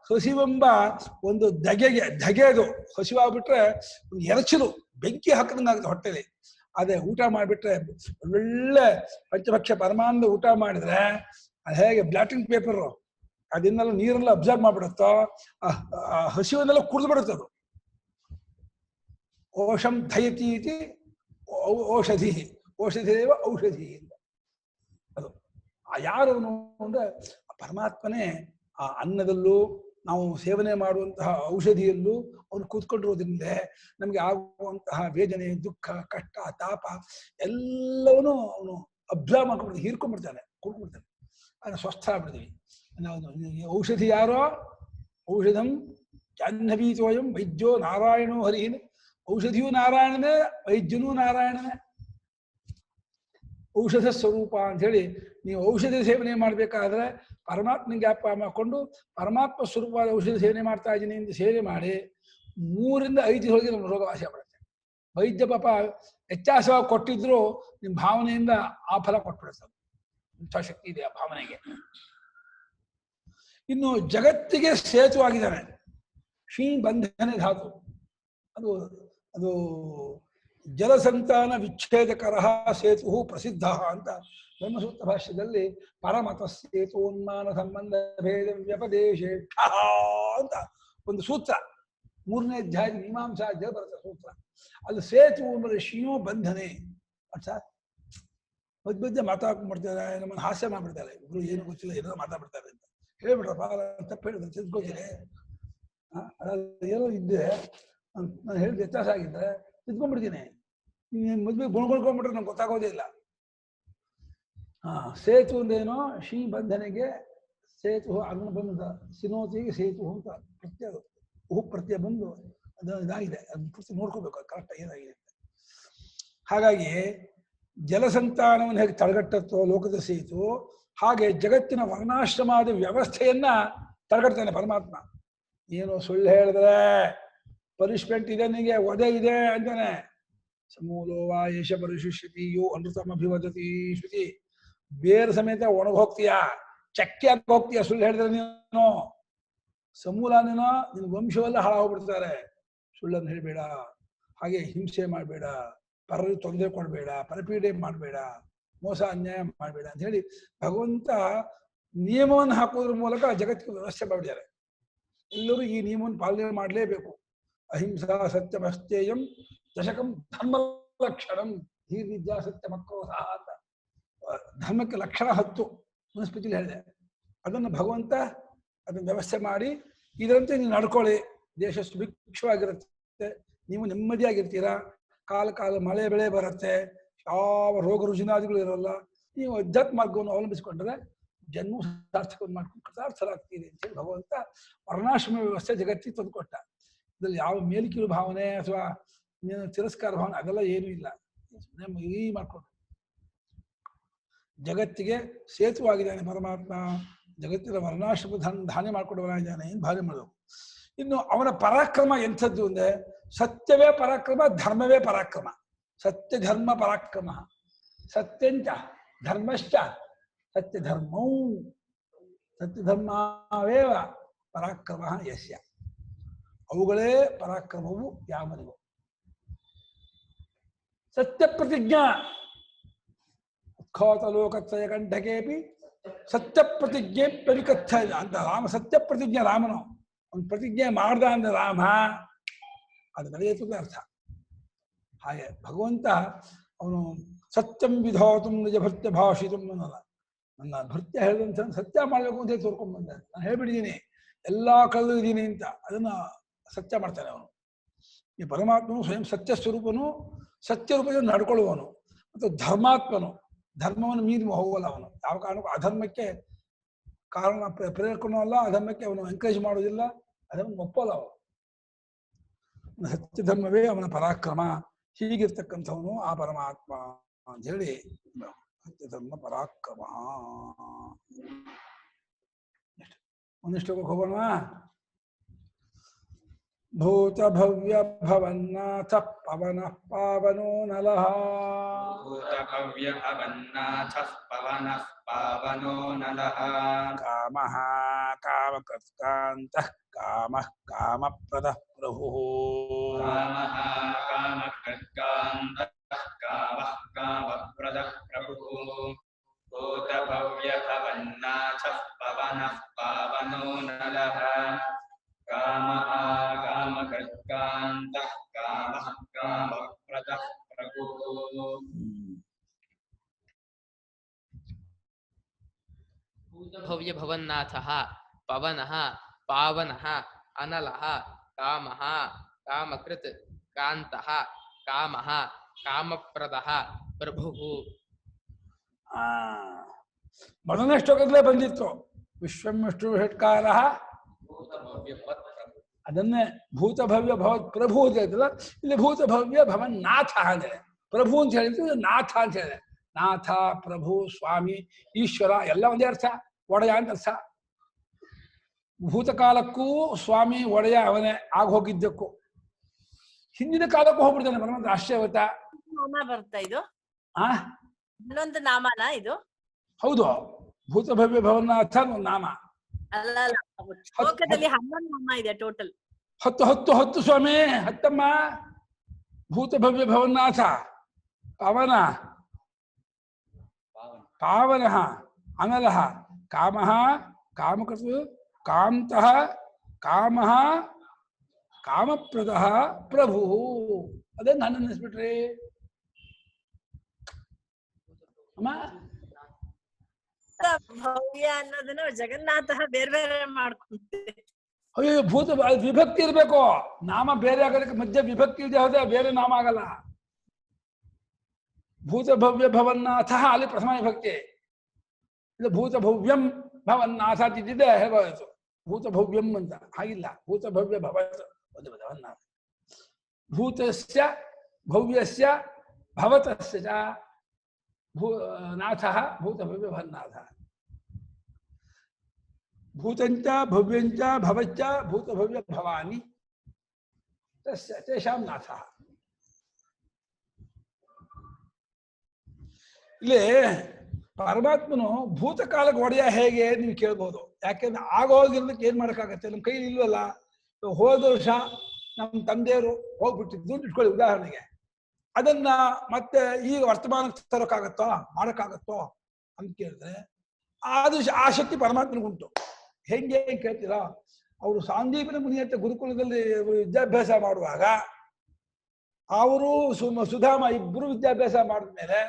ಹಸಿವೆಂಬ ಒಂದು ಧಗೆ ಅದು ಹಸಿವಾಗ್ಬಿಟ್ರೆ ಒಂದು ಎರಚಲು ಬೆಂಕಿ ಹಾಕಿದಂಗೆ ಆಗುತ್ತೆ ಹೊಟ್ಟೆಲಿ. ಅದೇ ಊಟ ಮಾಡಿಬಿಟ್ರೆ ಒಳ್ಳೆ ಪಂಚಭಕ್ಷ ಪರಮಾನಂದ ಊಟ ಮಾಡಿದ್ರೆ ಅದು ಹೇಗೆ ಬ್ಲಾಟಿಂಗ್ ಪೇಪರು ಅದನ್ನೆಲ್ಲ ನೀರೆಲ್ಲ ಅಬ್ಸರ್ವ್ ಮಾಡ್ಬಿಡುತ್ತೋ ಆ ಹಸಿವನ್ನೆಲ್ಲ ಕುಡಿದು ಬಿಡುತ್ತೆ ಅದು. ಓಷಂ ಧಯತಿ ಇತಿ ಔಷಧಿ ಔಷಧಿದೇವ ಔಷಧಿ ಅಂತ ಅದು. ಯಾರವನು ಅಂದ್ರೆ ಪರಮಾತ್ಮನೇ ಆ ಅನ್ನದಲ್ಲೂ ನಾವು ಸೇವನೆ ಮಾಡುವಂತಹ ಔಷಧಿಯಲ್ಲೂ ಅವನು ಕೂತ್ಕೊಂಡಿರೋದ್ರಿಂದ ನಮಗೆ ಆಗುವಂತಹ ವೇದನೆ, ದುಃಖ, ಕಷ್ಟ, ತಾಪ ಎಲ್ಲವನ್ನೂ ಅವನು ಅಬ್ಸರ್ವ್ ಮಾಡ್ಕೊಂಡ್ಬಿಡ್ತಾನೆ, ಹೀರ್ಕೊಂಡ್ಬಿಡ್ತಾನೆ, ಕುಡ್ಕೊಂಡ್ಬಿಡ್ತಾನೆ. ಅದನ್ನು ಸ್ವಸ್ಥ ಆಗ್ಬಿಡ್ತೀವಿ ನಾವು. ಔಷಧಿ ಯಾರೋ ಔಷಧಂ ಜಾಹ್ನವೀತೋಯಂ ವೈದ್ಯೋ ನಾರಾಯಣೋ ಹರಿನ್. ಔಷಧಿಯೂ ನಾರಾಯಣನೇ, ವೈದ್ಯನೂ ನಾರಾಯಣನೇ. ಔಷಧ ಸ್ವರೂಪ ಅಂತ ಹೇಳಿ ನೀವು ಔಷಧಿ ಸೇವನೆ ಮಾಡಬೇಕಾದ್ರೆ ಪರಮಾತ್ಮ ಜ್ಞಾಪ ಮಾಡಿಕೊಂಡು ಪರಮಾತ್ಮ ಸ್ವರೂಪವಾದ ಔಷಧಿ ಸೇವನೆ ಮಾಡ್ತಾ ಇದ್ದೀನಿ ಅಂತ ಸೇವನೆ ಮಾಡಿ 3 ರಿಂದ 5 ದಿನದೊಳಗೆ ನಮ್ಮ ರೋಗ ವಾಸಿ ಆಗ್ಬಿಡುತ್ತೆ. ವೈದ್ಯ ಪಾಪ ವ್ಯತ್ಯಾಸವಾಗಿ ಕೊಟ್ಟಿದ್ರು ನಿಮ್ಮ ಭಾವನೆಯಿಂದ ಆ ಫಲ ಕೊಟ್ಬಿಡುತ್ತೆ. ಇಂಥ ಶಕ್ತಿ ಇದೆ ಆ ಭಾವನೆಗೆ. ಇನ್ನು ಜಗತ್ತಿಗೆ ಸೇತುವಾಗಿದ್ದಾನೆ ಶ್ರೀ ಬಂಧನೆ ಧಾತು. ಅದು ಅದು ಜಲಸಂತಾನ ವಿಚ್ಛೇದಕರ ಸೇತು ಪ್ರಸಿದ್ಧ ಅಂತ ಬ್ರಹ್ಮಸೂತ್ರ ಭಾಷ್ಯದಲ್ಲಿ ಪರಮತ ಸೇತೋನ್ಮಾನ ಸಂಬಂಧ ಭೇದ ವ್ಯಪದೇಶೇಕ್ಷ ಅಂತ ಒಂದು ಸೂತ್ರ 3ನೇ ಅಧ್ಯಾಯದ ಮೀಮಾಂಸಾ ಅಧ್ಯಾಯ ಬರುತ್ತೆ ಸೂತ್ರ. ಅಲ್ಲಿ ಸೇತು ಅಂದರೆ ಶಿಯೋ ಬಂಧನೆ ಅಂತ ಮಧ್ಯ ಮಾತಾಡ್ಕೊಂಡ್ಬಿಡ್ತಾರೆ, ನಮ್ಮನ್ನು ಹಾಸ್ಯ ಮಾಡ್ಬಿಡ್ತಾರೆ. ಇಬ್ರು ಏನು ಗೊತ್ತಿಲ್ಲ ಏನೋ ಮಾತಾಡ್ಬಿಡ್ತಾರೆ ಅಂತ ಹೇಳ್ಬಿಟ್ರಪ್ಪ ತಪ್ಪು ಹೇಳಿದ್ರೆ ತಿದ್ಕೋತೀನಿ. ಏನೋ ಇದ್ದೆ ನಾನು ಹೇಳಿದ ವ್ಯತ್ಯಾಸ ಆಗಿದ್ರೆ ತಿದ್ಕೊಂಡ್ಬಿಡ್ತೀನಿ. ಮದ್ವೆ ಗುಣಗಳ್ಕೊಂಡ್ಬಿಟ್ರೆ ನಂಗೆ ಗೊತ್ತಾಗೋದೇ ಇಲ್ಲ. ಸೇತು ಅಂದೇನೋ ಶ್ರೀ ಬಂಧನೆಗೆ ಸೇತು ಅನ್ನ ಬಂದ ಸಿನೋತಿಗೆ ಸೇತು ಅಂತ ಪ್ರತ್ಯಯ ಪ್ರತ್ಯಯ ಬಂದು ಅದು ಇದಾಗಿದೆ. ಅದನ್ನ ಪೂರ್ತಿ ನೋಡ್ಕೋಬೇಕು ಕರೆಕ್ಟ್ ಏನಾಗಿದೆ ಅಂತ. ಹಾಗಾಗಿ ಜಲಸಂತಾನವನ್ನು ಹೇಗೆ ತಡೆಗಟ್ಟತ್ತೋ ಲೋಕದ ಸೇತು, ಹಾಗೆ ಜಗತ್ತಿನ ವರ್ಣಾಶ್ರಮದ ವ್ಯವಸ್ಥೆಯನ್ನ ತಡೆಗಟ್ತಾನೆ ಪರಮಾತ್ಮ. ಏನೋ ಸುಳ್ಳು ಹೇಳಿದ್ರೆ ಪನಿಷ್ಮೆಂಟ್ ಇದೆ, ನಿನಗೆ ವಧೆ ಇದೆ ಅಂತಾನೆ. ಸಮೂಲೋ ವಾ ಯೇಷ ಪರಿಶುಷ್ಯತಿ ಯೋ ಅನೃತಮಭಿವದತಿ ಶ್ರುತಿ. ಬೇರೆ ಸಮೇತ ಒಣಗಿ ಹೋಗ್ತೀಯಾ, ಚಕ್ಕೆ ಹಾಕಿ ಹೋಗ್ತೀಯ ಸುಳ್ಳು ಹೇಳಿದ್ರೆ ನೀನು. ಸಮೂಲ ನೀನು ನಿನ್ ವಂಶವೆಲ್ಲ ಹಾಳಾಗ್ಬಿಡ್ತಾರೆ. ಸುಳ್ಳನ್ನು ಹೇಳಬೇಡ, ಹಾಗೆ ಹಿಂಸೆ ಮಾಡಬೇಡ, ಪರರಿಗೆ ತೊಂದರೆ ಕೊಡಬೇಡ, ಪರಪೀಡೆ ಮಾಡಬೇಡ, ಮೋಸ ಅನ್ಯಾಯ ಮಾಡಬೇಡ ಅಂತ ಹೇಳಿ ಭಗವಂತ ನಿಯಮವನ್ನು ಹಾಕೋದ್ರ ಮೂಲಕ ಜಗತ್ತಿಗೆ ವ್ಯವಸ್ಥೆ ಮಾಡಿದ್ದಾರೆ. ಎಲ್ಲರೂ ಈ ನಿಯಮವನ್ನು ಪಾಲನೆ ಮಾಡಲೇಬೇಕು. ಅಹಿಂಸಾ ಸತ್ಯಮಸ್ತೇಯಂ ದಶಕಂ ಧರ್ಮ ಲಕ್ಷಣಂ ಧೀರ್ವಿದ್ಯಾ ಸತ್ಯಮಕ್ರೋಧ ಅಂತ ಧರ್ಮಕ್ಕೆ ಲಕ್ಷಣ 10 ಮನುಸ್ಮೃತಿಯಲ್ಲಿ ಹೇಳಿದೆ. ಅದನ್ನು ಭಗವಂತ ಅದನ್ನು ವ್ಯವಸ್ಥೆ ಮಾಡಿ ಇದರಂತೆ ನೀವು ನಡ್ಕೊಳ್ಳಿ, ದೇಶ ಸುಭಿಕ್ಷವಾಗಿರುತ್ತೆ, ನೀವು ನೆಮ್ಮದಿಯಾಗಿರ್ತೀರಾ, ಕಾಲ ಕಾಲ ಮಳೆ ಬೆಳೆ ಬರುತ್ತೆ, ಯಾವ ರೋಗ ರುಜಿನಾದಿಗಳು ಇರೋಲ್ಲ. ನೀವು ಅಧ್ಯಾತ್ಮ ಮಾರ್ಗವನ್ನು ಅವಲಂಬಿಸಿಕೊಂಡ್ರೆ ಜನ್ಮ ಸಾರ್ಥಕವನ್ನು ಮಾಡ್ಕೊಂಡು ಕೃತಾರ್ಥರಾಗ್ತೀರಿ ಅಂತೇಳಿ ಭಗವಂತ ವರ್ಣಾಶ್ರಮ ವ್ಯವಸ್ಥೆ ಜಗತ್ತಿಗೆ ತಂದುಕೊಟ್ಟ. ಇದ್ರಲ್ಲಿ ಯಾವ ಮೇಲಿಕೀಳು ಭಾವನೆ ಅಥವಾ ತಿರಸ್ಕಾರ ಭಾವನೆ ಅದೆಲ್ಲ ಏನೂ ಇಲ್ಲ. ಈ ಮಾಡ್ಕೊಂಡು ಜಗತ್ತಿಗೆ ಸೇತುವಾಗಿದ್ದಾನೆ ಪರಮಾತ್ಮ. ಜಗತ್ತಿನ ವರ್ಣಾಶ್ರಮ ಧಾನ್ಯ ಮಾಡ್ಕೊಂಡವನಾಗಿದ್ದಾನೆ ಏನು ಭಾವನೆ ಮಾಡಬೇಕು. ಇನ್ನು ಅವನ ಪರಾಕ್ರಮ ಎಂಥದ್ದು ಅಂದ್ರೆ ಸತ್ಯವೇ ಪರಾಕ್ರಮ, ಧರ್ಮವೇ ಪರಾಕ್ರಮ. ಸತ್ಯ ಧರ್ಮ ಪರಾಕ್ರಮ. ಸತ್ಯಂಚ ಧರ್ಮಶ್ಚ ಸತ್ಯಧರ್ಮೌ ಸತ್ಯಧರ್ಮವೇವ ಪರಾಕ್ರಮ ಯಸ್ಯ. ಅವುಗಳೇ ಪರಾಕ್ರಮವು ಯಾವನಿಗೂ. ಸತ್ಯ ಪ್ರತಿಜ್ಞಾ ಉತ್ಖಾತ ಲೋಕತ್ರಯ ಕಂಠಕೇಪಿ ಸತ್ಯ ಪ್ರತಿಜ್ಞೆ ಪ್ರವಿಕಥ ಅಂತ ರಾಮ ಸತ್ಯ ಪ್ರತಿಜ್ಞೆ ರಾಮನು ಒಂದು ಪ್ರತಿಜ್ಞೆ ಮಾಡ್ದ ಅಂದ್ರೆ ರಾಮ ಅದು ನಡೆಯುತ್ತದೆ ಅರ್ಥ. ಹಾಗೆ ಭಗವಂತ ಅವನು ಸತ್ಯಂ ವಿಧಾತು ನಿಜ ಭೃತ್ಯ ಭಾಷಿತು ಅನ್ನಲ್ಲ. ನನ್ನ ಭೃತ್ಯ ಹೇಳಿದಂತ ಸತ್ಯ ಮಾಡಬೇಕು ಅಂತ ಹೇಳಿ ತೋರ್ಕೊಂಡ್ ಬಂದ. ನಾನು ಹೇಳ್ಬಿಟ್ಟಿದ್ದೀನಿ ಎಲ್ಲಾ ಕಳೆದು ಇದ್ದೀನಿ ಅಂತ, ಅದನ್ನ ಸತ್ಯ ಮಾಡ್ತಾನೆ ಅವನು. ಈ ಪರಮಾತ್ಮನು ಸ್ವಯಂ ಸತ್ಯ ಸ್ವರೂಪನು, ಸತ್ಯ ರೂಪದಲ್ಲಿ ನಡ್ಕೊಳ್ಳುವವನು ಮತ್ತು ಧರ್ಮಾತ್ಮನು. ಧರ್ಮವನ್ನು ಮೀರಿ ಹೋಗಲ್ಲ ಅವನು. ಯಾವ ಕಾರಣಕ್ಕೂ ಅಧರ್ಮಕ್ಕೆ ಕಾರಣ ಪ್ರೇರಕನೂ ಅಲ್ಲ, ಅಧರ್ಮಕ್ಕೆ ಅವನು ಎಂಕರೇಜ್ ಮಾಡೋದಿಲ್ಲ, ಅದನ್ನು ಒಪ್ಪಲ್ಲ ಅವನು. ಸತ್ಯ ಧರ್ಮವೇ ಅವನ ಪರಾಕ್ರಮ. ಹೀಗಿರ್ತಕ್ಕಂಥವನು ಆ ಪರಮಾತ್ಮ ಅಂತ ಹೇಳಿ ಸತ್ಯ ಧರ್ಮ ಪರಾಕ್ರಮ. ಒಂದಿಷ್ಟು ಹೋಗೋಣ. ಭೂತ ಭವ್ಯ ಭವನ್ನಾಥ ಪವನಃ ಪಾವನೋ ನಲಃ. ಭೂತ ಭವ್ಯ ಭವನ್ನಾಥ ಪವನಃ ಪಾವನೋ ನಲಃ. ಕಾಮಃ ಕಾಮಕರ್ತಾಂತಃ ಕಾಮಃ ಕಾಮಪ್ರದಃ ಪ್ರಭುಃ कामः कामकृत्कान्तः कामः कामप्रदः प्रभुः भूतभव्यभवन्नाथः पवनः पावनो नरः कामः कामकृत्कान्तः कामः कामप्रदः प्रभुः भव्य भवन्नाथः पवनः पावनः अनलः कामः कामकृत् कान्तः कामः कामप्रदः प्रभुः ಮೊದಲನೇ ಶ್ಲೋಕದಲ್ಲೇ ಬಂದಿತ್ತು ವಿಶ್ವಂ ವಿಷ್ಣು ಷಟ್ಕಾರ ಅದನ್ನೇ ಭೂತಭವ್ಯ ಭವತ್ ಪ್ರಭು ಅಂತ ಹೇಳ್ತಲ್ಲ ಇಲ್ಲಿ ಭೂತಭವ್ಯ ಭವನ್ ನಾಥ ಅಂದ್ರೆ ಪ್ರಭು ಅಂತ ಹೇಳಿದ್ರೆ ನಾಥ ಅಂತ ಹೇಳಿದೆ ನಾಥ ಪ್ರಭು ಸ್ವಾಮಿ ಈಶ್ವರ ಎಲ್ಲ ಒಂದೇ ಅರ್ಥ ಒಡೆಯ ಅಂತ ಅರ್ಥ ಭೂತಕಾಲಕ್ಕೂ ಸ್ವಾಮಿ ಒಡೆಯ ಅವನೇ ಆಗ ಹೋಗಿದ್ದಕ್ಕೂ ಹಿಂದಿನ ಕಾಲಕ್ಕೂ ಹೋಗ್ಬಿಡ್ತಾನೆ ಪರಮಾತ್ಮ ಆಶ್ಚರ್ಯವತ ನಾಮ ಬರ್ತಾ ಇದು ಆ ಇನ್ನೊಂದು ನಾಮನ ಇದು ಹೌದು ಭೂತಭವ್ಯ ಭವನ್ನಾಥ ಒಂದು ನಾಮ ಅಲ್ಲ ಶ್ಲೋಕದಲ್ಲಿ 11 ನಾಮ ಇದೆ ಟೋಟಲ್ 10 ಸ್ವಾಮಿ 10 ಭೂತಭವ್ಯ ಭವನ್ನಾಥ ಪವನ ಪಾವನಃ ಅನಲಃ ಕಾಮಃ ಕಾಮಕೃತ್ ಕಾಂತಃ ಕಾಮಃ ಕಾಮಪ್ರದಃ ಪ್ರಭು ಅದೇ ನಾನು ಅನ್ನಿಸ್ಬಿಟ್ರಿ ಅಮ್ಮ ಭವ್ಯ ಅನ್ನೋದನ್ನ ಜಗನ್ನಾಥ ಬೇರೆ ಬೇರೆ ಮಾಡ್ಕೊಂತೀವಿ ಅಯ್ಯೋ ಭೂತ ವಿಭಕ್ತಿ ಇರ್ಬೇಕು ನಾಮ ಬೇರೆ ಆಗೋದಕ್ಕೆ ಮಧ್ಯೆ ವಿಭಕ್ತಿ ಇದೆ ಹೋದ್ರೆ ಬೇರೆ ನಾಮ ಆಗಲ್ಲ ಭೂತಭವ್ಯ ಭವನ್ನಾಥ ಅಲ್ಲಿ ಪ್ರಥಮ ವಿಭಕ್ತಿ ಇದು ಭೂತಭವ್ಯಂ ಭವನ್ನಾಥ ಅಂತಿದ್ದೆ ಹೇಳ್ಬೋದು ಭೂತಭವ್ಯಂ ಅಂತ ಹಾಗಿಲ್ಲ ಭೂತಭವ್ಯ ಭವತ್ ಒಂದು ಭವನ್ನಾಥ ಭೂತಸ್ಯ ಭವ್ಯಸ್ಯ ಭವತಸ್ಯ ಚ ನಾಥಃ ಭೂತಭವ್ಯ ಭವನ್ನಾಥ ಭೂತಂಚ ಭವ್ಯಂಚ ಭವಚ್ಚ ಭೂತಭವ್ಯ ಭವಾನಿ ತಸ್ಯ ತೇಷಾಂ ನಾಥಃ ಇಲ್ಲಿ ಪರಮಾತ್ಮನು ಭೂತಕಾಲಕ್ಕೆ ಒಡೆಯ ಹೇಗೆ ನೀವು ಕೇಳ್ಬೋದು ಯಾಕೆಂದ್ರೆ ಆಗೋಗಿರೋದಕ್ಕೆ ಏನ್ ಮಾಡಕ್ಕಾಗತ್ತೆ ನಮ್ಮ ಕೈಲಿ ಇಲ್ವಲ್ಲ ಹೋದ ವರ್ಷ ನಮ್ಮ ತಂದೆಯವರು ಹೋಗ್ಬಿಟ್ಟಿದ್ದು ಇಟ್ಕೊಳ್ಳಿ ಉದಾಹರಣೆಗೆ ಅದನ್ನ ಮತ್ತೆ ಈಗ ವರ್ತಮಾನಕ್ಕೆ ತರೋಕ್ಕಾಗತ್ತೋ ಮಾಡಕ್ಕಾಗತ್ತೋ ಅಂತ ಕೇಳಿದ್ರೆ ಅದು ಆ ಶಕ್ತಿ ಪರಮಾತ್ಮನಿಗುಂಟು ಹೆಂಗೆ ಕೇಳ್ತೀರಾ ಅವರು ಸಾಂದೀಪನ ಮುನಿ ಅಂತ ಗುರುಕುಲದಲ್ಲಿ ವಿದ್ಯಾಭ್ಯಾಸ ಮಾಡುವಾಗ ಅವರು ಸುಧಾಮ ಇಬ್ರು ವಿದ್ಯಾಭ್ಯಾಸ ಮಾಡಿದ್ಮೇಲೆ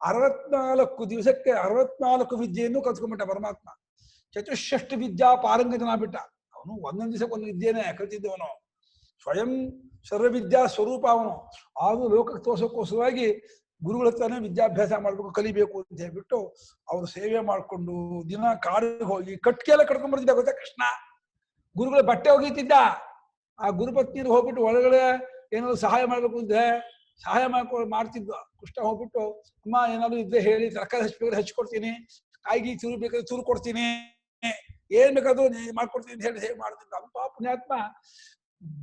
64 ದಿವಸಕ್ಕೆ 64 ವಿದ್ಯೆಯನ್ನು ಕಲ್ತ್ಕೊಂಡ್ಬಿಟ್ಟ ಪರಮಾತ್ಮ ಚತುಷ್ಷಷ್ಟಿ ವಿದ್ಯಾ ಪಾರಂಗತನಾಗ್ಬಿಟ್ಟ ಅವನು ಒಂದೊಂದು ದಿವಸಕ್ಕೆ ಒಂದು ವಿದ್ಯೆನೇ ಕಲ್ತಿದ್ದವನು ಸ್ವಯಂ ಸರ್ವವಿದ್ಯಾ ಸ್ವರೂಪ ಅವನು ಆದ್ರೂ ಲೋಕಕ್ಕೆ ತೋರ್ಸೋಕ್ಕೋಸ್ಕರವಾಗಿ ಗುರುಗಳ ಹತ್ರನೇ ವಿದ್ಯಾಭ್ಯಾಸ ಮಾಡ್ಬೇಕು ಕಲಿಬೇಕು ಅಂತ ಹೇಳ್ಬಿಟ್ಟು ಅವ್ರು ಸೇವೆ ಮಾಡ್ಕೊಂಡು ದಿನ ಕಾಡಿಗೆ ಹೋಗಿ ಕಟ್ಕೆಲ್ಲ ಕಟ್ಕೊಂಡ್ ಬರ್ತಿದ್ದ ಗೊತ್ತಾ ಕೃಷ್ಣ ಗುರುಗಳ ಬಟ್ಟೆ ಒಗೀತಿದ್ದ ಆ ಗುರುಪತ್ನಿಯರು ಹೋಗ್ಬಿಟ್ಟು ಒಳಗಡೆ ಏನಾದ್ರು ಸಹಾಯ ಮಾಡ್ಬೇಕು ಅಂದ್ರೆ ಸಹಾಯ ಮಾಡ್ತಿದ್ದ ಕೃಷ್ಣ ಹೋಗ್ಬಿಟ್ಟು ಅಮ್ಮ ಏನಾದ್ರು ಇದ್ರೆ ಹೇಳಿ ತರಕಾರಿ ಹಚ್ಬೇಕಾದ್ರೆ ಹಚ್ಕೊಡ್ತೀನಿ ಕಾಯಿಗೆ ಚೂರು ಬೇಕಾದ್ರೆ ಚೂರು ಕೊಡ್ತೀನಿ ಏನ್ ಬೇಕಾದ್ರೂ ಮಾಡ್ಕೊಡ್ತೀನಿ ಅಂತ ಹೇಳಿ ಹೇಗೆ ಮಾಡ್ತಿದ್ದ ಅಂತ ಪುಣ್ಯಾತ್ಮ